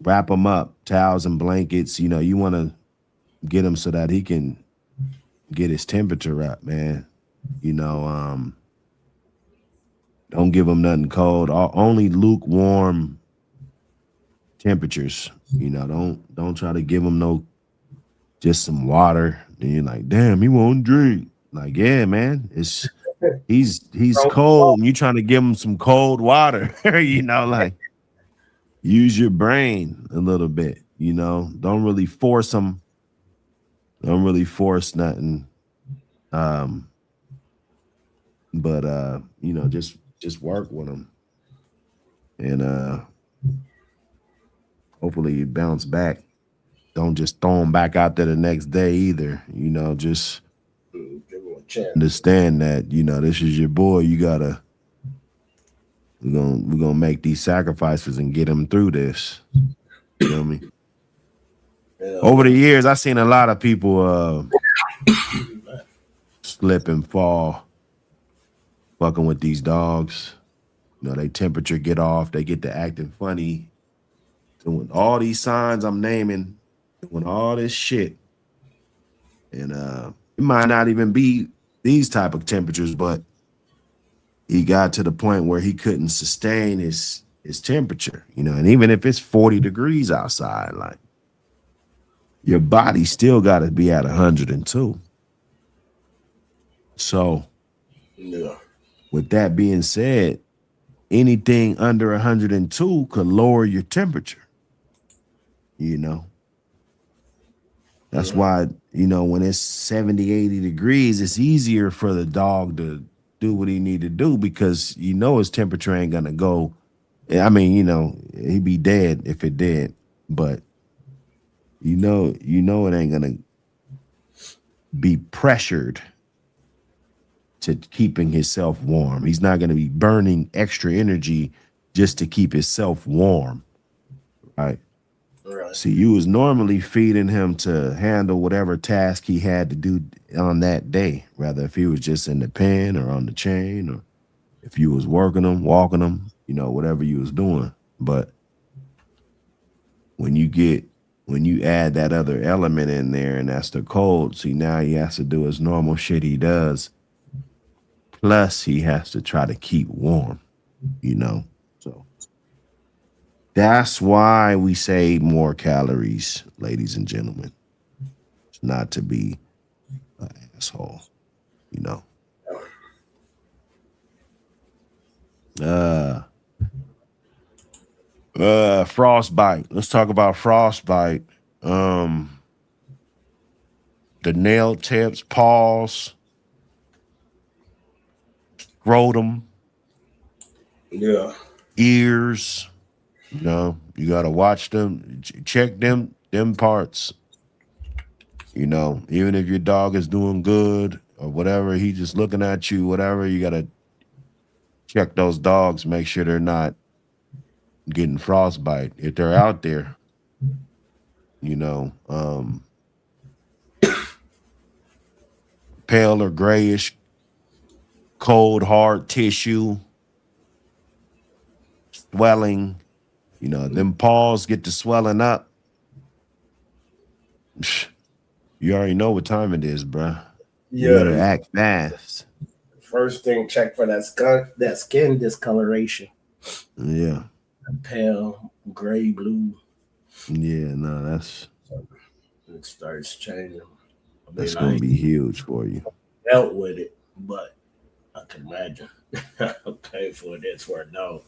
Wrap him up, towels and blankets. You know, you want to get him so that he can get his temperature up, man. You know, don't give him nothing cold. Only lukewarm temperatures. You know, don't try to give him no just some water. And you're like, damn, he won't drink. Like, yeah, man, he's cold, and you trying to give him some cold water. You know, like use your brain a little bit. You know, don't really force him. Don't really force nothing. Um, but you know, just work with him, and hopefully you bounce back. Don't just throw him back out there the next day either. You know, just Give him a chance. understand that, you know, this is your boy. You gotta we're gonna make these sacrifices and get him through this. You know what I mean? Yeah. Over the years, I've seen a lot of people slip and fall fucking with these dogs. You know, they temperature get off, they get to acting funny, doing all these signs I'm naming, doing all this shit. And it might not even be these type of temperatures, but he got to the point where he couldn't sustain his temperature, you know, and even if it's 40 degrees outside, like your body still got to be at 102. So Yeah. with that being said, anything under 102 could lower your temperature, you know. That's why, you know, when it's 70, 80 degrees, it's easier for the dog to do what he need to do because you know his temperature ain't gonna go. I mean, you know, he'd be dead if it did, but you know it ain't gonna be pressured to keeping himself warm. He's not gonna be burning extra energy just to keep himself warm, right? Right. See, you was normally feeding him to handle whatever task he had to do on that day, whether if he was just in the pen or on the chain, or if you was working him, walking him, you know, whatever you was doing. But when you add that other element in there, and that's the cold, see, now he has to do his normal shit he does. Plus, he has to try to keep warm, you know. So that's why we say more calories, ladies and gentlemen. It's not to be an asshole, you know. Frostbite. Let's talk about frostbite. The nail tips, paws, scrotum, Yeah. ears. You know, you gotta watch them, check them parts. You know, even if your dog is doing good or whatever, he just looking at you, whatever, you gotta check those dogs, make sure they're not getting frostbite if they're out there. You know, pale or grayish, cold, hard tissue, swelling. You know, them paws get to swelling up. You already know what time it is, bruh. You Yeah. better act fast. First thing, check for that skin discoloration. Yeah. Pale, gray, blue. Yeah, no, that's It starts changing. I that's mean, I gonna ain't be huge for you. dealt with it, but I can imagine how painful it is for a dog.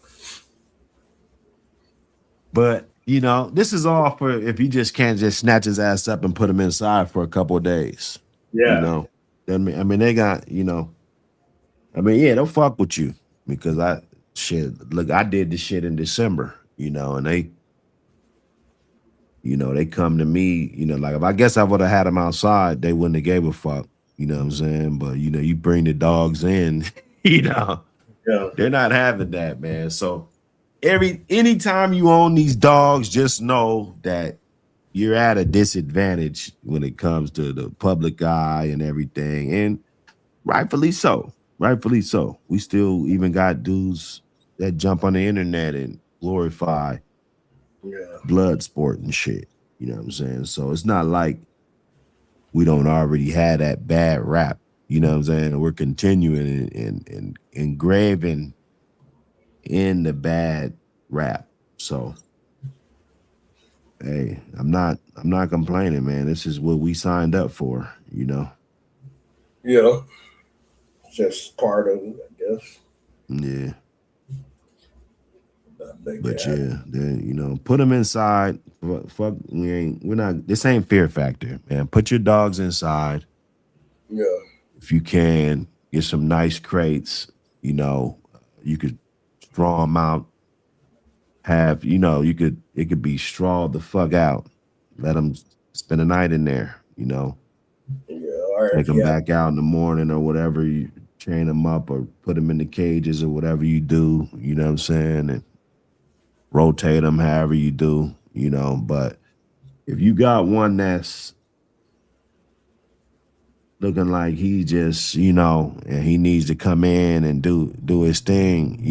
But you know, this is all for if you just can't just snatch his ass up and put him inside for a couple of days. You Yeah. know, I mean, they got you know, I mean, yeah, they'll fuck with you because look, I did this shit in December. You know, and they come to me. You know, like if I guess I would have had them outside, they wouldn't have gave a fuck. You know what I'm saying? But you bring the dogs in. You know, Yeah. they're not having that, man. So anytime you own these dogs, just know that you're at a disadvantage when it comes to the public eye and everything. And rightfully so. Rightfully so. We still even got dudes that jump on the internet and glorify Yeah. blood sport and shit. You know what I'm saying? So it's not like we don't already have that bad rap. You know what I'm saying? We're continuing and engraving in the bad rap. So hey, I'm not complaining, man. This is what we signed up for, you know. Yeah. Just part of it, I guess. Yeah. But they But got yeah, then put them inside. Fuck, we're not. This ain't fear factor, man. Put your dogs inside yeah. if you can. Get some nice crates. You know, you could straw them out. It could be strawed the fuck out. Let them spend a night in there. Yeah. Or Take if them you have back out in the morning or whatever. You chain them up or put them in the cages or whatever you do. You know what I'm saying? And rotate them however you do. But if you got one that's looking like he just, and he needs to come in and do his thing,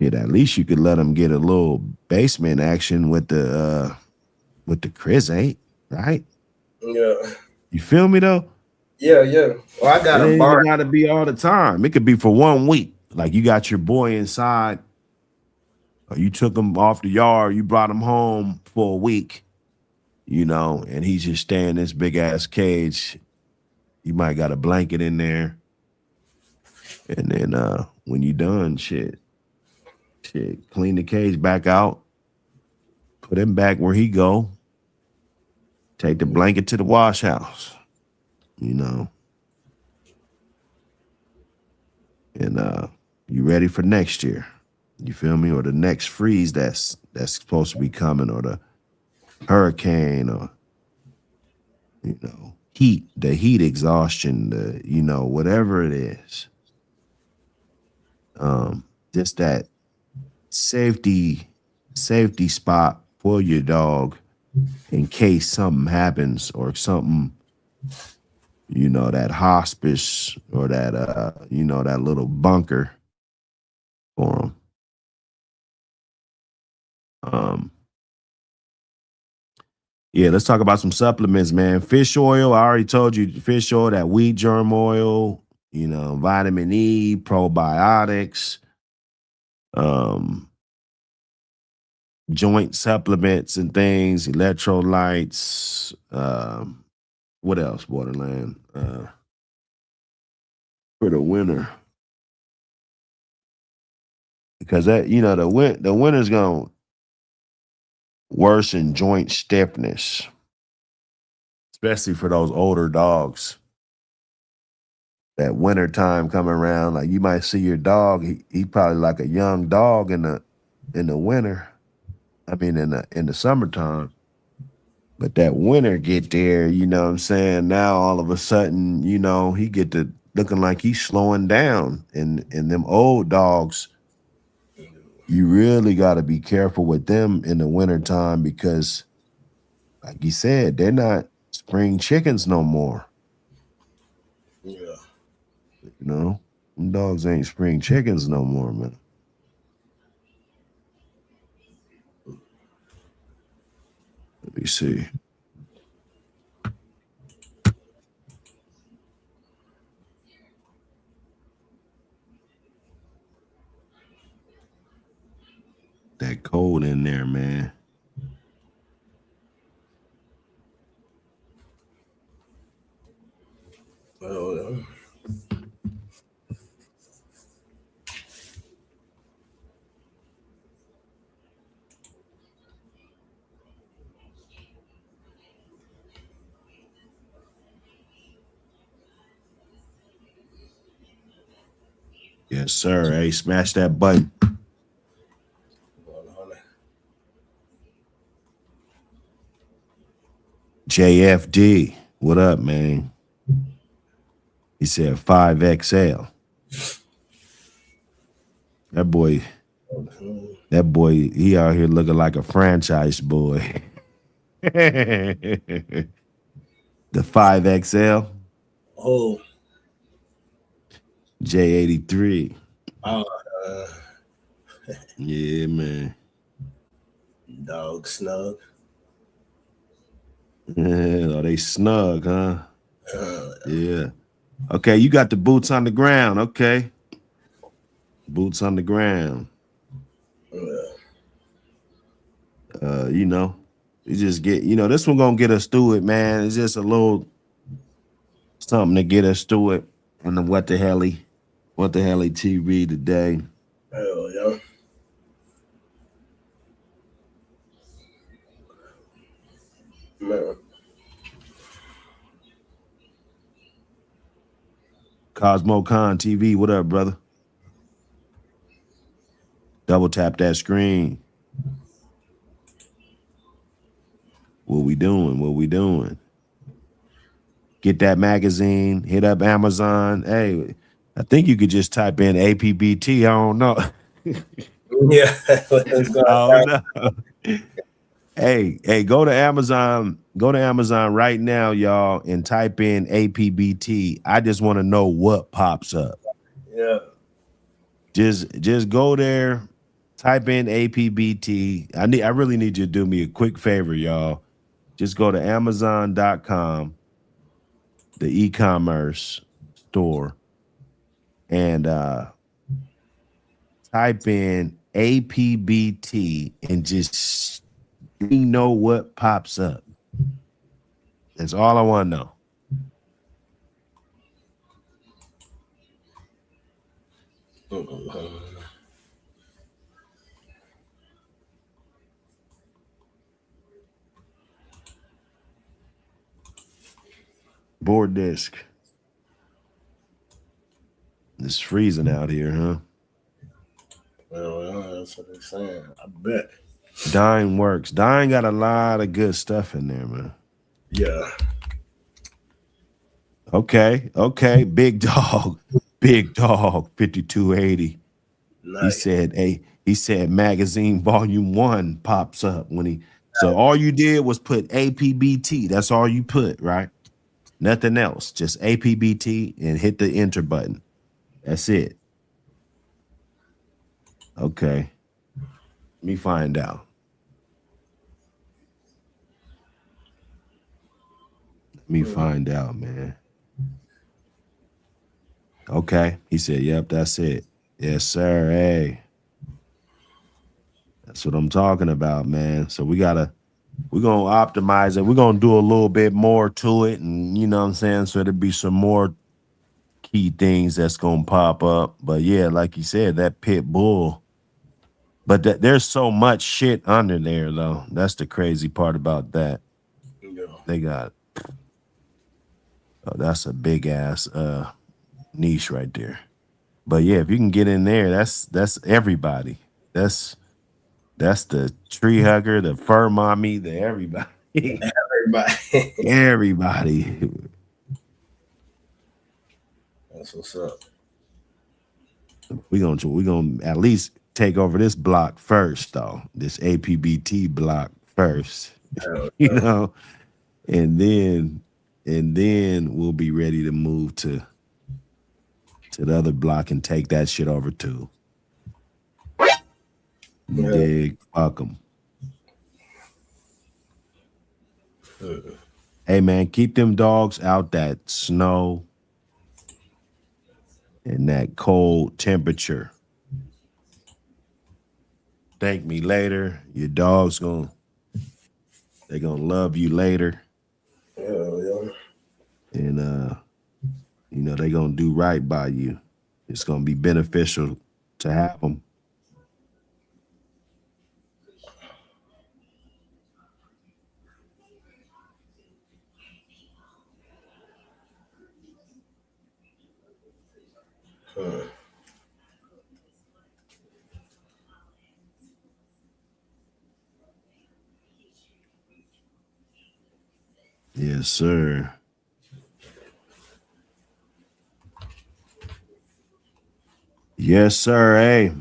shit, at least you could let him get a little basement action with the Chris 8, right? yeah. You feel me though? Yeah, yeah. Well, I got It a ain't even bar. gotta be all the time. It could be for 1 week. Like you got your boy inside, or you took him off the yard, you brought him home for a week, and he's just staying in this big ass cage. You might got a blanket in there. And then when you done, shit, clean the cage back out, put him back where he go, take the blanket to the wash house, you know, and you ready for next year. You feel me? Or the next freeze that's supposed to be coming, or the hurricane, or the heat exhaustion, whatever it is. Just that safety safety spot for your dog in case something happens or something, that hospice or that little bunker for them. Um, yeah, let's talk about some supplements, man. Fish oil, I already told you, fish oil, that wheat germ oil, vitamin E, probiotics, um, joint supplements and things, electrolytes. What else, Borderland? For the winter. Because the winter's gonna worsen joint stiffness, especially for those older dogs. That winter time coming around, like you might see your dog, he probably like a young dog in the winter. I mean in the summertime. But that winter get there, you know what I'm saying? Now all of a sudden, he get to looking like he's slowing down. And them old dogs, You really got to be careful with them in the wintertime because, like you said, they're not spring chickens no more. Yeah. You know, them dogs ain't spring chickens no more, man. Let me see. That cold in there, man. Oh, Yes, sir. Hey, smash that button. honey. JFD, what up, man? He said 5XL. That boy, Mhm. he out here looking like a franchise boy. The 5XL, Oh, J83. uh, Yeah, man. dog snug. Oh, they snug, huh? Uh, Yeah. Okay, you got the boots on the ground. Okay. Boots on the ground. uh, You know, you just get, this one gonna get us through it, man. It's just a little something to get us through it. And then what the hell he TV today. hell yeah. Man. Cosmo Con TV, what up, brother? Double tap that screen. What we doing? What we doing? Get that magazine, hit up Amazon. Hey, I think you could just type in APBT. I don't know. Yeah, it's going I don't down. know. Hey, go to Amazon. Go to Amazon right now, y'all, and type in APBT. I just want to know what pops up. Yeah. Just go there, type in APBT. I really need you to do me a quick favor, y'all. Just go to Amazon.com, the e-commerce store, and type in APBT and just know what pops up. That's all I want to know. Mhm. Board disk. It's freezing out here, huh? Well, yeah, that's what they're saying. I bet. Dine works. Dine got a lot of good stuff in there, man. Yeah. Okay. Big dog. Big dog. 5280. Nice. He said magazine volume 1 pops up when he so all you did was put APBT. That's all you put, right? Nothing else. Just APBT and hit the enter button. That's it. Okay. Let me find out. Let me Mhm. find out, man. Okay. He said, yep, that's it. Yes, sir. Hey. That's what I'm talking about, man. So we're gonna optimize it. We're gonna do a little bit more to it, and you know what I'm saying? So there'll be some more key things that's gonna pop up. But yeah, like you said, that pit bull. But there's so much shit under there, though. That's the crazy part about that. Yeah. They got that's a big ass niche right there. But yeah, if you can get in there, that's everybody. That's the tree hugger, the fur mommy, the everybody. Everybody. Everybody. That's what's up. We gonna at least take over this block first, though. This APBT block first, Hell you no. know, and then we'll be ready to move to the other block and take that shit over too. You Yeah. dig? Fuck 'em. Hey man, keep them dogs out that snow and that cold temperature. Thank me later. Your dog's they gonna love you later. Hell yeah. And they gonna do right by you. It's gonna be beneficial to have them. Yes, sir. Yes, sir. Hey,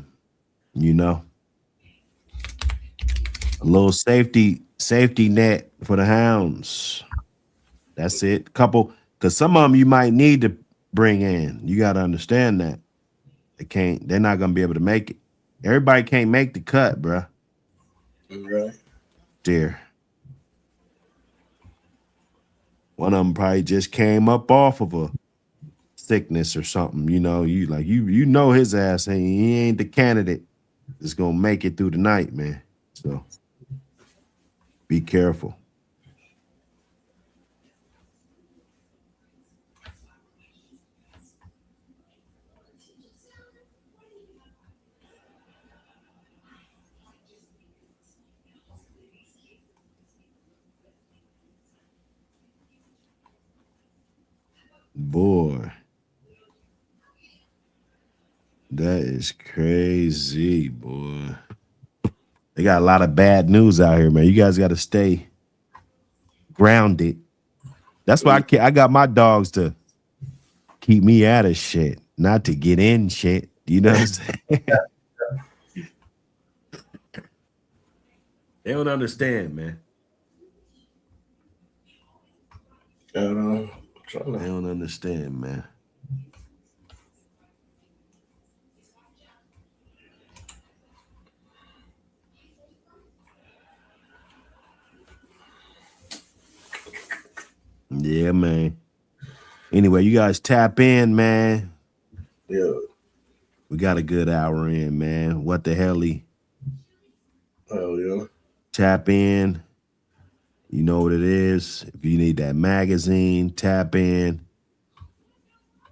you know, a little safety net for the hounds. That's it. Couple, because some of them you might need to bring in. You got to understand that they're not gonna be able to make it. Everybody can't make the cut, bruh. Right. Dear, one of them probably just came up off of a sickness or something. You know his ass ain't he ain't the candidate that's gonna make it through the night, man. So be careful. Boy, that is crazy, boy. They got a lot of bad news out here, man. You guys got to stay grounded. That's why I got my dogs to keep me out of shit, not to get in shit. You know what I'm saying? They don't understand, man. And trying They to. don't understand, man. Yeah, man. Anyway, you guys tap in, man. Yeah. We got a good hour in, man. What the hell? Hell yeah. Tap in. You know what it is. If you need that magazine, tap in.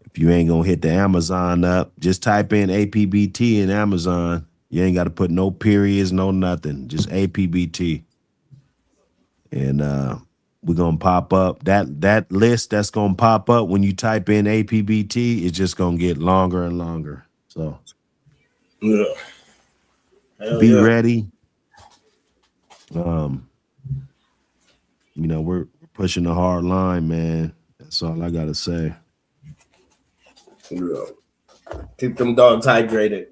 If you ain't gonna hit the Amazon up, just type in APBT in Amazon. You ain't got to put no periods, no nothing. Just APBT. And we're gonna pop up. That list that's gonna pop up when you type in APBT is just gonna get longer and longer. So Yeah. Hell be yeah. ready. Um, we're pushing the hard line, man. That's all I gotta say. Yeah. Keep them dogs hydrated.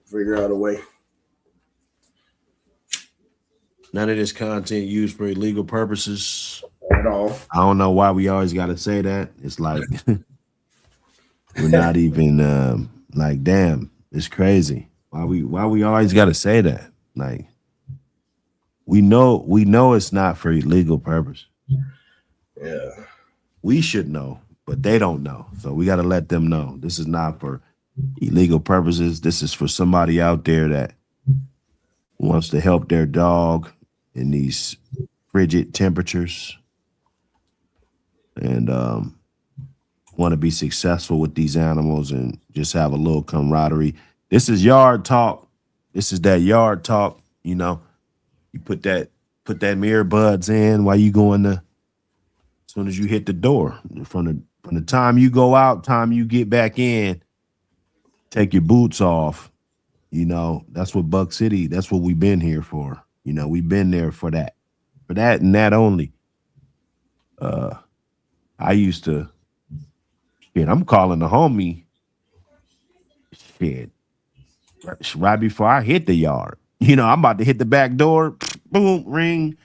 Figure out a way. None of this content used for illegal purposes. At all. I don't know why we always gotta say that. It's like we're not even like, damn, it's crazy. Why we always gotta say that? Like we know it's not for illegal purpose. Yeah. We should know, but they don't know. So we gotta let them know. This is not for illegal purposes. This is for somebody out there that wants to help their dog in these frigid temperatures and want to be successful with these animals and just have a little camaraderie. This is yard talk. This is that yard talk. You put that mirror buds in while you go in as soon as you hit the door. From the time you go out, time you get back in, take your boots off. That's what Buck City, that's what we've been here for. We've been there for that. For that and that only. I used to, shit, I'm calling the homie. Shit. right before I hit the yard. You know, I'm about to hit the back door, boom, ring.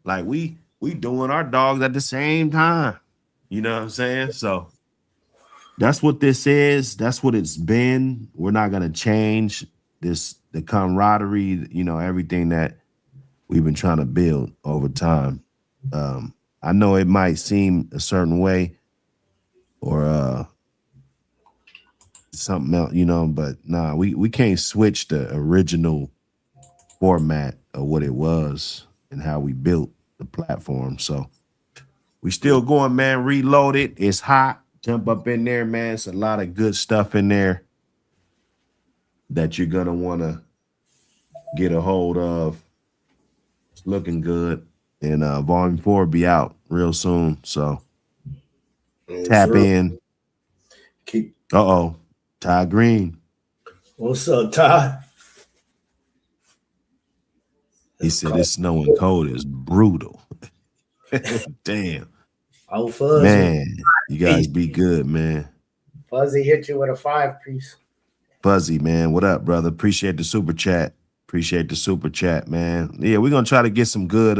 Like we doing our dogs at the same time. You know what I'm saying? So that's what this is. That's what it's been. We're not gonna change the camaraderie, you know, everything that we've been trying to build over time. I know it might seem a certain way or something else, you know, but nah, we can't switch the original format of what it was and how we built the platform. So we still going, man. Reload it. It's hot. Jump up in there, man. It's a lot of good stuff in there that you're gonna want to get a hold of. It's looking good. And volume 4 will be out real soon. So tap in. Keep. Uh-oh. Ty Green. What's up, Ty? He said this snow and cold is brutal. Damn. Oh, Fuzzy. Man, you guys be good, man. Fuzzy hit you with a 5-piece. Fuzzy, man. What up, brother? Appreciate the super chat. Appreciate the super chat, man. Yeah, we're gonna try to get some good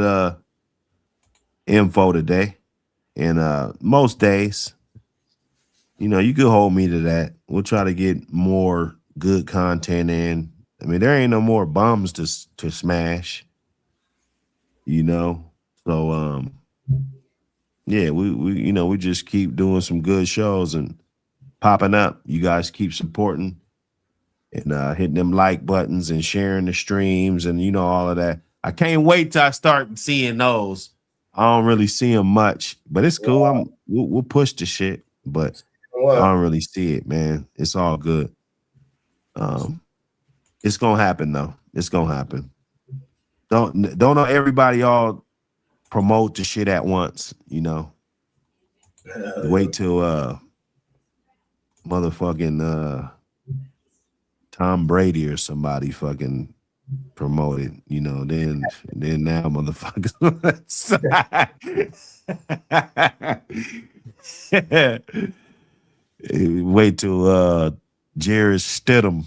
info today. And most days, you know, you could hold me to that. We'll try to get more good content in. I mean, there ain't no more bums to smash, you know. So yeah, we you know, we just keep doing some good shows and popping up. You guys keep supporting and hitting them like buttons and sharing the streams and you know all of that. I can't wait till I start seeing those. I don't really see them much, but it's cool. We'll push the shit, but I don't really see it, man. It's all good. It's gonna happen though. It's gonna happen. Don't know everybody all promote the shit at once, you know. Wait till motherfucking Tom Brady or somebody fucking promote it, you know, then now motherfuckers wait till Jared Stidham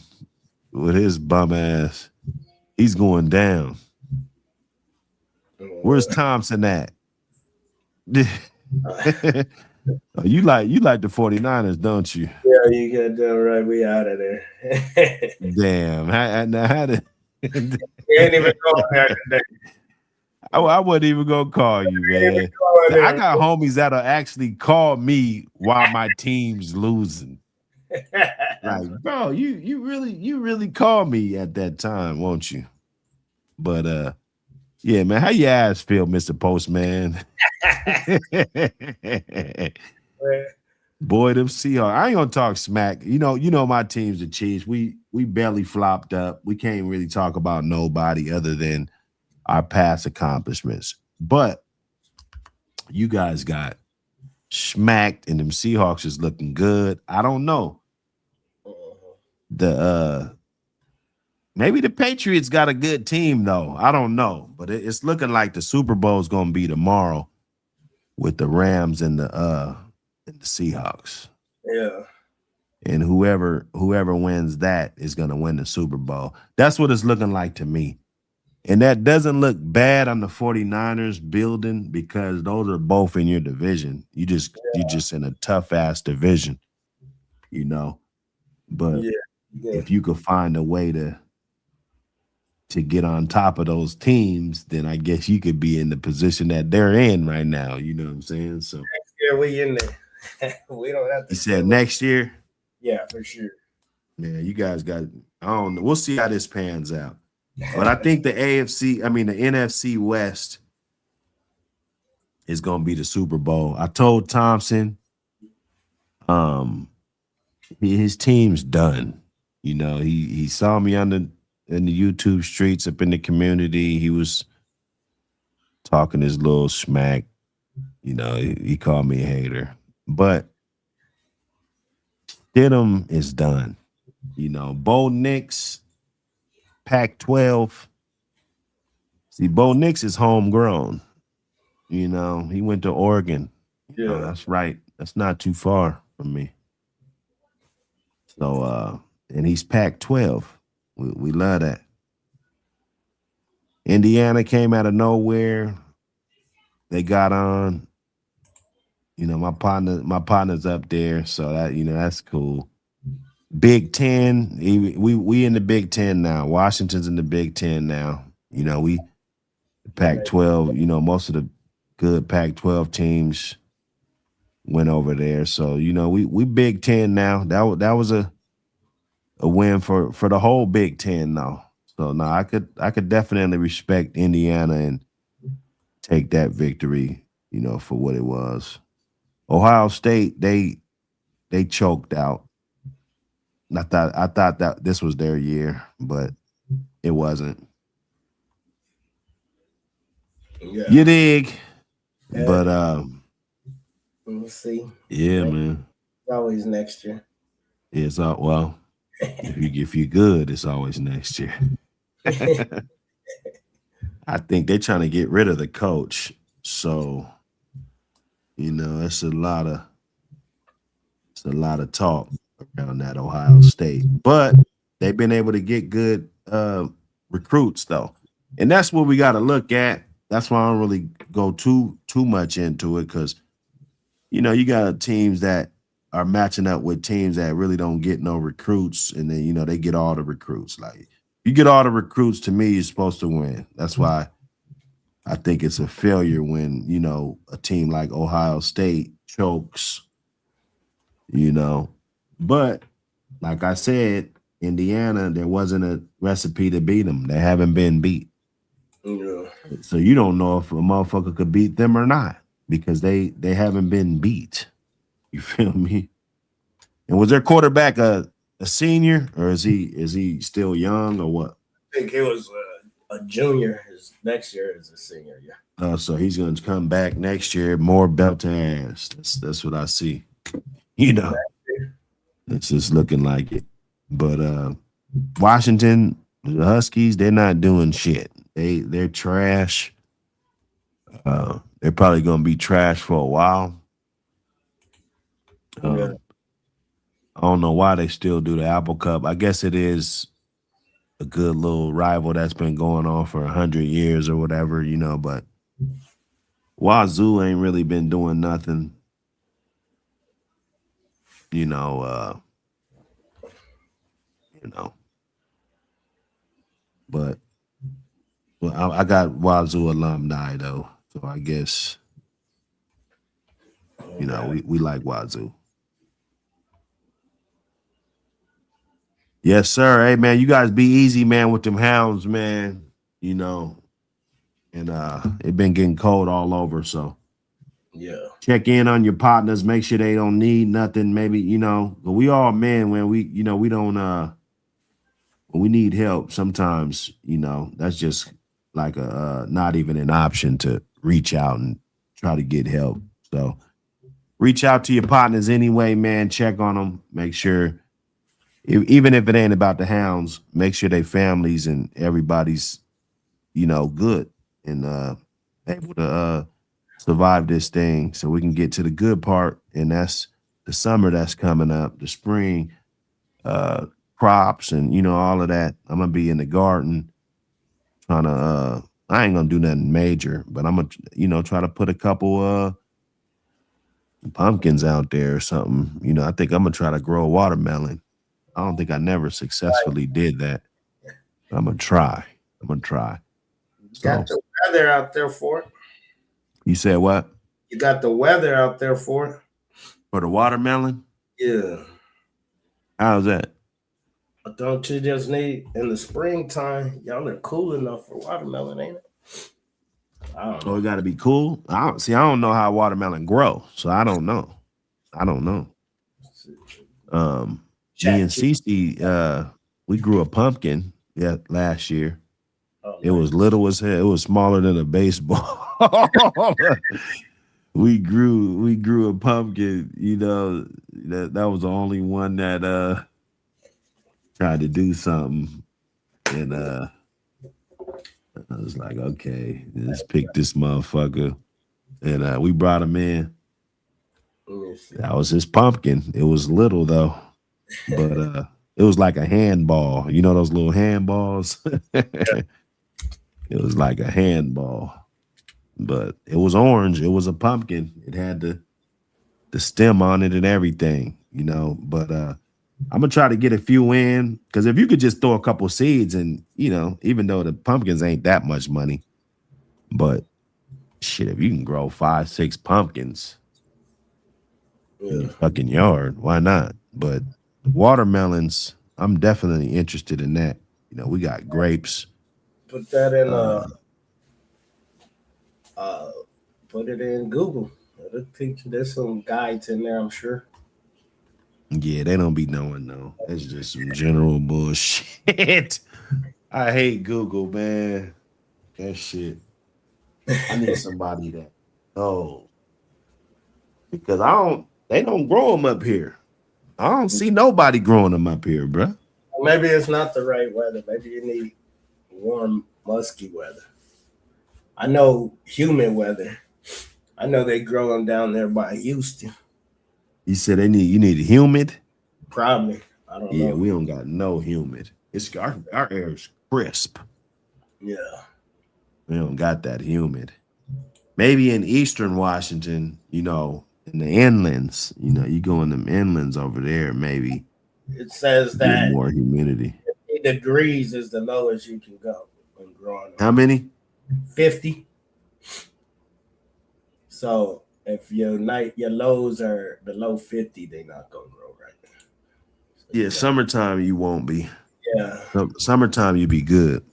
with his bum ass. He's going down. Where's Thompson at? You like the 49ers, don't you? Yeah, you got that right. We out of there. Damn. How did We ain't even going there today. I wasn't even gonna call you, man. I got homies that'll actually call me while my team's losing. Like, bro, you really call me at that time, won't you? But yeah, man, how your ass feel, Mr. Postman? Boy, them Seahawks. I ain't gonna talk smack. You know my team's the Chiefs. We barely flopped up. We can't really talk about nobody other than our past accomplishments. But you guys got smacked, and them Seahawks is looking good. I don't know. Maybe the Patriots got a good team though. I don't know, but it's looking like the Super Bowl is gonna be tomorrow with the Rams and the Seahawks. Yeah. And whoever wins that is gonna win the Super Bowl. That's what it's looking like to me. And that doesn't look bad on the 49ers building because those are both in your division. You just in a tough ass division, you know. But if you could find a way to get on top of those teams, then I guess you could be in the position that they're in right now. You know what I'm saying? So next year we in there. We don't have to. You said next year? Yeah, for sure. Yeah, you guys got, I don't know. We'll see how this pans out. But I think the NFC West is gonna be the Super Bowl. I told Thompson, his team's done. You know, he saw me in the YouTube streets up in the community. He was talking his little smack. You know, he called me a hater. But Stidham is done. You know, Bo Nix, Pac-12. See, Bo Nix is homegrown. You know, he went to Oregon. Yeah, you know, that's right. That's not too far from me. So, and he's Pac-12. We love that. Indiana came out of nowhere. They got on. My partner's up there, so that's cool. Big Ten, we in the Big Ten now. Washington's in the Big Ten now. We Pac-12. Most of the good Pac-12 teams went over there. So we Big Ten now. That was a win for the whole Big Ten though. So now I could definitely respect Indiana and take that victory. For what it was. Ohio State they choked out. I thought that this was their year, but it wasn't. Yeah. You dig? Yeah. But we'll see. Yeah, man. It's always next year. It's well, if you're good, it's always next year. I think they're trying to get rid of the coach, so it's a lot of talk around that Ohio State, but they've been able to get good recruits though, and that's what we got to look at. That's why I don't really go too much into it because you got teams that are matching up with teams that really don't get no recruits, and then they get all the recruits. Like you get all the recruits, to me, you're supposed to win. That's why I think it's a failure when a team like Ohio State chokes. But like I said, Indiana, there wasn't a recipe to beat them. They haven't been beat. Yeah. So you don't know if a motherfucker could beat them or not because they haven't been beat. You feel me? And was their quarterback a senior or is he still young or what? I think he was a junior. His next year is a senior. Yeah. So he's going to come back next year, more belt to ass. That's what I see. It's just looking like it. But Washington, the Huskies, they're not doing shit. They're trash. They're probably going to be trash for a while. I don't know why they still do the Apple Cup. I guess it is a good little rival that's been going on for 100 years or whatever, but Wazoo ain't really been doing nothing. But I got Wazoo alumni though, so I guess we like Wazoo. Yes, sir. Hey man, you guys be easy, man, with them hounds, man. And it been getting cold all over, so yeah. Check in on your partners, make sure they don't need nothing. Maybe, but we all men when we don't when we need help, sometimes, that's just like a not even an option to reach out and try to get help. So reach out to your partners anyway, man. Check on them. Make sure, even if it ain't about the hounds, make sure they families and everybody's, good and able to survive this thing so we can get to the good part. And that's the summer that's coming up, the spring, crops and all of that. I'm gonna be in the garden trying to I ain't gonna do nothing major, but I'm gonna try to put a couple pumpkins out there or something. I think I'm gonna try to grow a watermelon. I don't think I never successfully did that. I'm gonna try. Got the weather out there for it. You said what? You got the weather out there for it. For the watermelon? Yeah. How's that? Don't you just need in the springtime? Y'all are cool enough for watermelon, ain't it? I don't know. So it got to be cool. I don't know how watermelon grow, so I don't know. Me and Cece, we grew a pumpkin last year. Oh, it was little as hell. It was smaller than a baseball. we grew a pumpkin. That was the only one that tried to do something, and I was like, okay, let's pick this motherfucker, and we brought him in. That was his pumpkin. It was little though, but It was like a handball. You know those little handballs? It was like a handball, but it was orange. It was a pumpkin. It had the stem on it and everything, you know. But I'm gonna try to get a few in because if you could just throw a couple seeds and you know, even though the pumpkins ain't that much money, but shit, if you can grow 5, 6 pumpkins in your Yeah. fucking yard, why not? But watermelons, I'm definitely interested in that. You know, we got grapes. Put that in Uh, uh put it in Google. It'll teach you. There's some guides in there, I'm sure. yeah, they don't be knowing though. That's just some general bullshit. I hate Google, man. That shit. I need somebody that oh because I don't. They don't grow them up here. I don't see nobody growing them up here, bruh. Maybe it's not the right weather. Maybe you need warm, musky weather. I know humid weather. I know they grow them down there by Houston. You said you need humid. Probably. I don't Yeah, know. we don't got no humid. It's our air is crisp. Yeah. We don't got that humid. Maybe in eastern Washington, you know, in the inlands, you know, you go in them inlands over there, maybe It says get that more humidity. 50 degrees is the lowest you can go when growing How them. many? 50. So if your lows are below 50, they're not gonna grow right. So you Yeah, got summertime you won't be. yeah. Summertime you be good.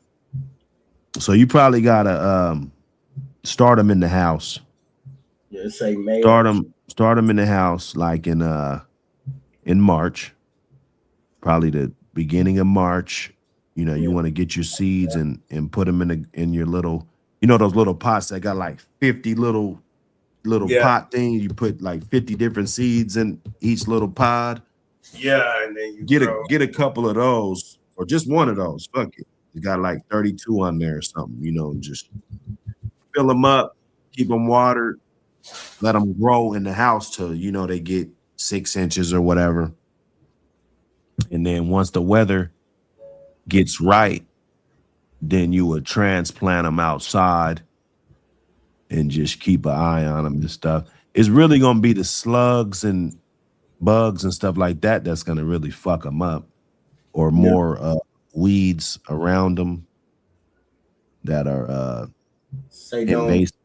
So you probably gotta start them in the house. Yeah, say May Start or them, start them in the house, like in March, probably the beginning of March. You know, you yeah. want to get your seeds and put them in your little, you know, those little pots that got like 50 little Yeah. pot things. You put like 50 different seeds in each little pod. Yeah, and then you Get a grow. get a couple of those, or just one of those. Fuck it. You got like 32 on there or something. You know, just fill them up, keep them watered, let them grow in the house till you know they get 6 inches or whatever. And then once the weather gets right, then you would transplant them outside and just keep an eye on them and stuff. It's really gonna be the slugs and bugs and stuff like that that's gonna really fuck them up, or Yeah. more weeds around them that are Say don't invasive. Just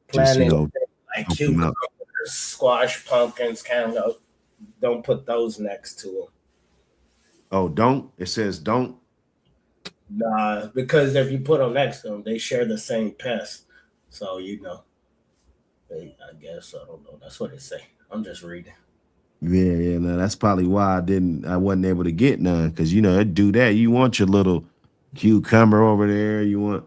plant you anything know, like help them cucumbers, out. squash, pumpkins, cantaloupe. Don't put those next to them. Oh, don't. It says don't. Nah, because if you put them next to them, they share the same pest. So I guess I don't know. That's what it say. I'm just reading. Yeah, yeah. No, that's probably why I wasn't able to get none because you know it do that. You want your little cucumber over there. You want.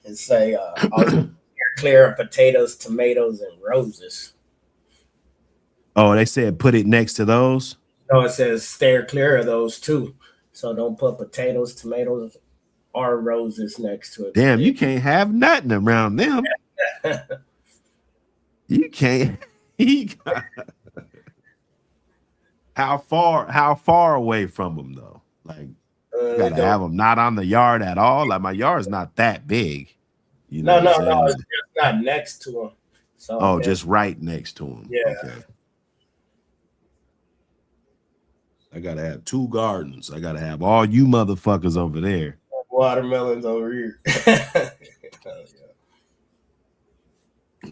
It say also clear of potatoes, tomatoes, and roses. Oh, they said put it next to those. No, it says steer clear of those too. So don't put potatoes, tomatoes, or roses next to it because Damn, you can't have nothing around them. they You can't. You got- How far away from them though? Like you it gotta don't. have them not on the yard at all. Like my yard's not that big. You know No, what I'm no, no. saying? It's just not next to them. So Oh, just right next to them. yeah, Okay. I gotta have 2 gardens. I gotta have all you motherfuckers over there. watermelons over here.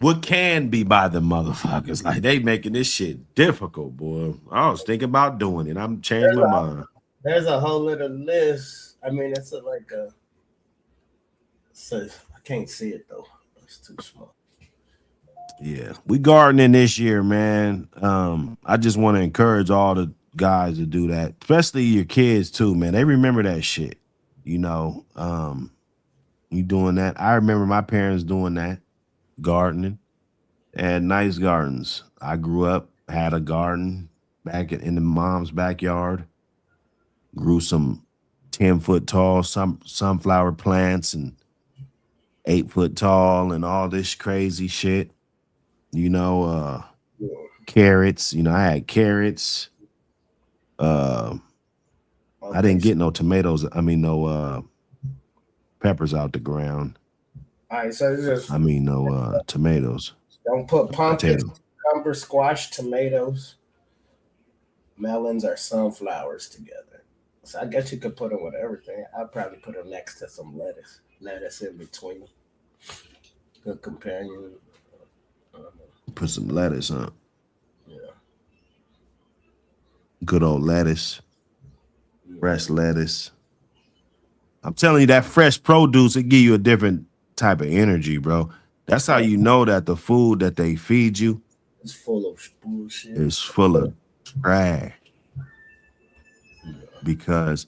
What can be by the motherfuckers? Like they making this shit difficult, boy. I was thinking about doing it. I'm changed my mind. There's a whole little list. I mean, like a. So I can't see it though. It's too small. Yeah, we gardening this year, man. I just want to encourage all the guys to do that, especially your kids too, man. They remember that shit. You know, you doing that. I remember my parents doing that, gardening. And nice gardens. I grew up, had a garden back in the mom's backyard, grew some 10-foot tall sunflower plants and 8-foot tall and all this crazy shit. You know, Yeah. carrots. You know, I had carrots, uh, I didn't get no tomatoes. I mean, no peppers out the ground. All right, so it's just I mean, no tomatoes, don't put pumpkins, potatoes. cucumber, squash, tomatoes, melons, or sunflowers together. So I guess you could put them with everything. I'd probably put them next to some lettuce. Lettuce in between. Good companion. Put some lettuce on. Yeah. Good old lettuce, fresh lettuce. I'm telling you, that fresh produce, it give you a different type of energy, bro. That's how you know that the food that they feed you It's full of bullshit. is full of trash. Because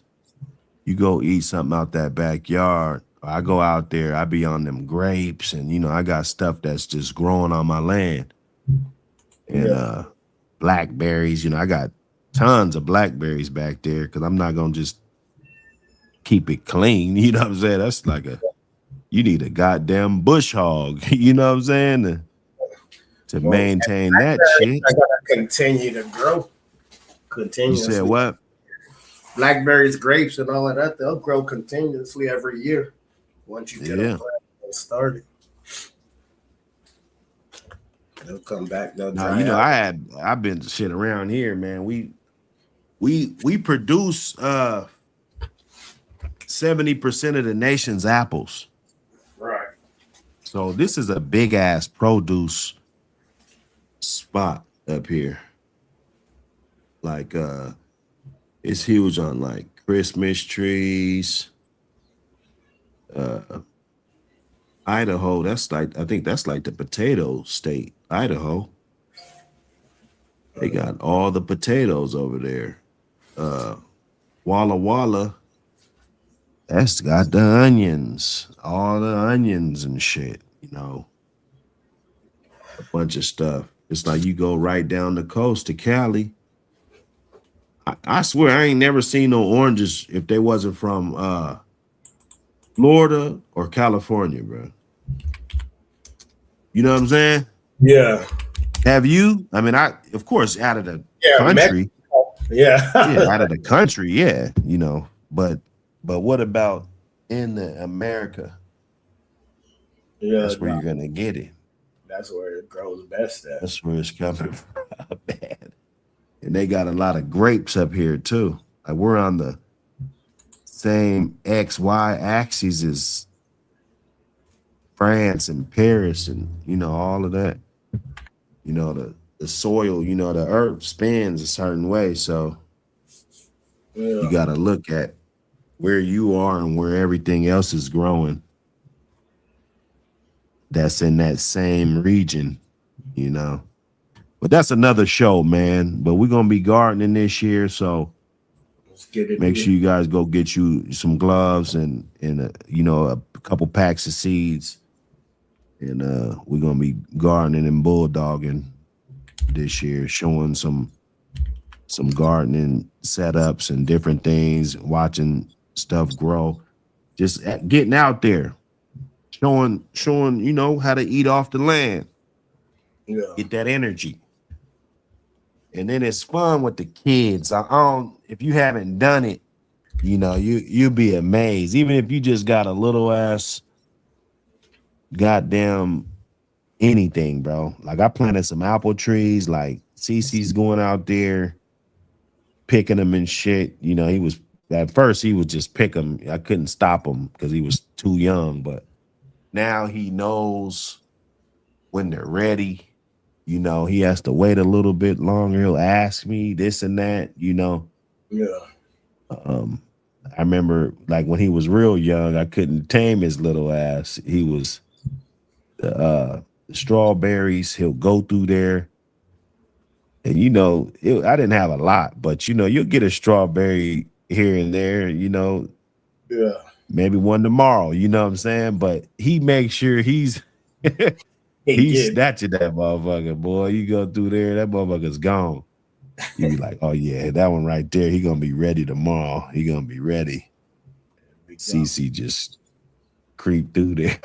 you go eat something out that backyard. I go out there, I be on them grapes, and I got stuff that's just growing on my land. And blackberries, I got tons of blackberries back there because I'm not gonna just keep it clean. You know what I'm saying? That's like you need a goddamn bush hog, you know what I'm saying? To maintain that shit. I gotta continue to grow. Continuously. You said what? Blackberries, grapes, and all of that, they'll grow continuously every year once you get them started. They'll come back. They'll dry out. I've been shit around here, man. We produce 70% of the nation's apples. Right. So this is a big ass produce spot up here. Like it's huge on like Christmas trees. Idaho, that's like, I think that's like the potato state. Idaho. They got all the potatoes over there. Walla Walla, that's got the onions, all the onions and shit, a bunch of stuff. It's like you go right down the coast to Cali. I swear I ain't never seen no oranges if they wasn't from Florida or California, bro. You know what I'm saying? Yeah. Have you? I mean, of course out of the country. Yeah. Out of the country, yeah, But what about in America? Yeah. That's where you're gonna get it. That's where it grows best at. That's where it's coming from, man. And they got a lot of grapes up here too. Like we're on the same XY axis as France and Paris and all of that. The soil, the earth spins a certain way. So you gotta look at where you are and where everything else is growing. That's in that same region, But that's another show, man. But we're gonna be gardening this year, so let's get it. Make sure you guys go get you some gloves and a couple packs of seeds, and we're gonna be gardening and bulldogging this year, showing some gardening setups and different things, watching stuff grow, just getting out there, showing how to eat off the land. Yeah. Get that energy. And then it's fun with the kids. If you haven't done it, you'll be amazed. Even if you just got a little ass goddamn anything, bro. Like I planted some apple trees, like Cece's going out there picking them and shit. He was at first he would just pick them. I couldn't stop him because he was too young, but now he knows when they're ready. He has to wait a little bit longer. He'll ask me this and that, Yeah. I remember like when he was real young, I couldn't tame his little ass. He was the strawberries. He'll go through there. And I didn't have a lot, but you'll get a strawberry here and there, Yeah. maybe one tomorrow, you know what I'm saying? But he makes sure he's snatching that motherfucker, boy. You go through there, that motherfucker's gone. You be like, oh yeah, that one right there, he gonna be ready tomorrow. He gonna be ready. CC just creep through there.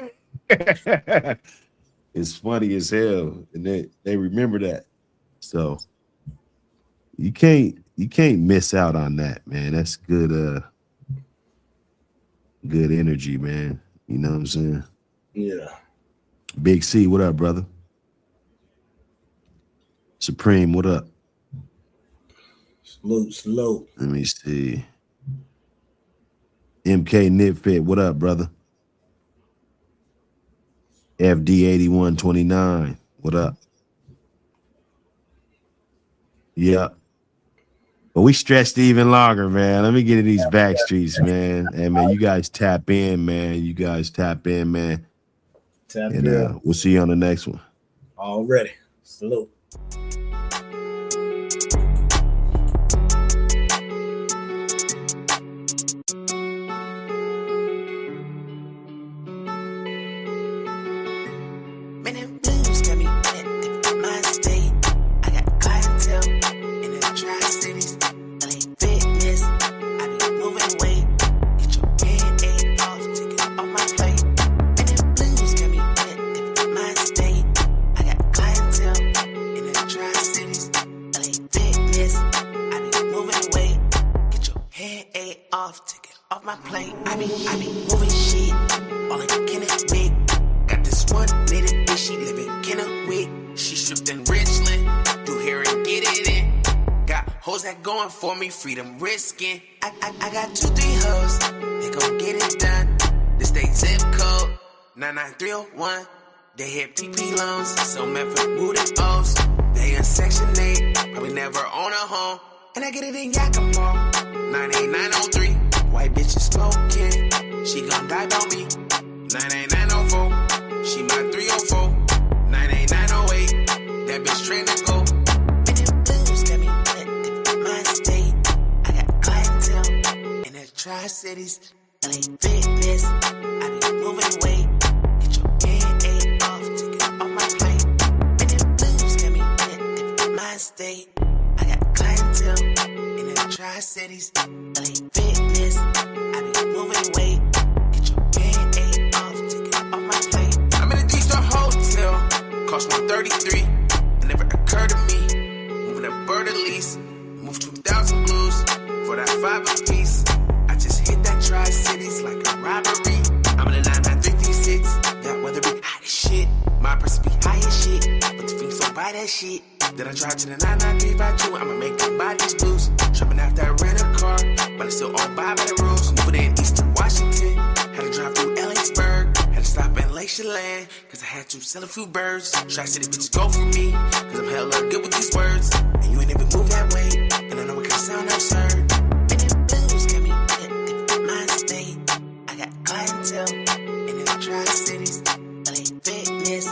It's funny as hell, and they remember that. So you can't you can't miss out on that, man. That's good good energy, man. You know what I'm saying? Yeah. Big C, what up, brother? Supreme, what up? Salute. Let me see. MK Nitfit, what up, brother? FD8129, what up? Yeah. But we stretched even longer, man. Let me get in these back streets, man. Hey, man, you guys tap in, man. You guys tap in, man. Tap And in. we'll see you on the next one. Already. Salute. Man, them blues got me in a different mind state. I got clientele in the Tri-Cities. LA fitness, I be moving weight. Get your head off, take it off my plate. Man, them blues got me in a different mind state. I got clientele in the Tri-Cities. LA fitness, I be moving weight. Get your head off, take it off my plate. I be moving shit, all in Kennewick. Got this one little bitch, she live in Kennewick. She stripped in Richland, do hair and get it in. Got hoes that going for me, freedom risking. I got 2-3 hoes, they gon' get it done. This they zip code, 99301. They hit PP loans, so meant for moving O's. They in Section 8, probably never own a home. And I get it in Yakima, 98903. White bitches smoking, she gon' die about me. 98904, she my 304. 98908, that bitch trained to go. Man, them blues got me in a different mind state. I got clientele in the Tri-Cities. LA fitness, I be moving weight. Get your head off, take it off my plate. Man, them blues got me in a different mind state. I got clientele in the Tri-Cities. LA fitness, I be moving weight. Get your head off, take it off my plate. I'm in a D-Star hotel, cost 133. It never occurred to me. Moving a bird at least, move 2,000 blues for that 5 apiece. I just hit that Tri-Cities like a robbery. I'm in a 99336, that weather be hot as shit. My purse be high as shit, but the feelings so bright as shit. Then I drive to the 99352, I'ma make them buy these blues. Trapping out that rent a car, but I still all buy by the rules. Moving in Eastern Washington, had to drive through Ellisburg. Had to stop in Lake Chelan, cause I had to sell a few birds. Tri-City bitches go for me, cause I'm hella good with these words. And you ain't even move that way, and I know it can sound absurd. And them blues got me in a different mind state. I got clientele in the Tri-Cities. LA fitness,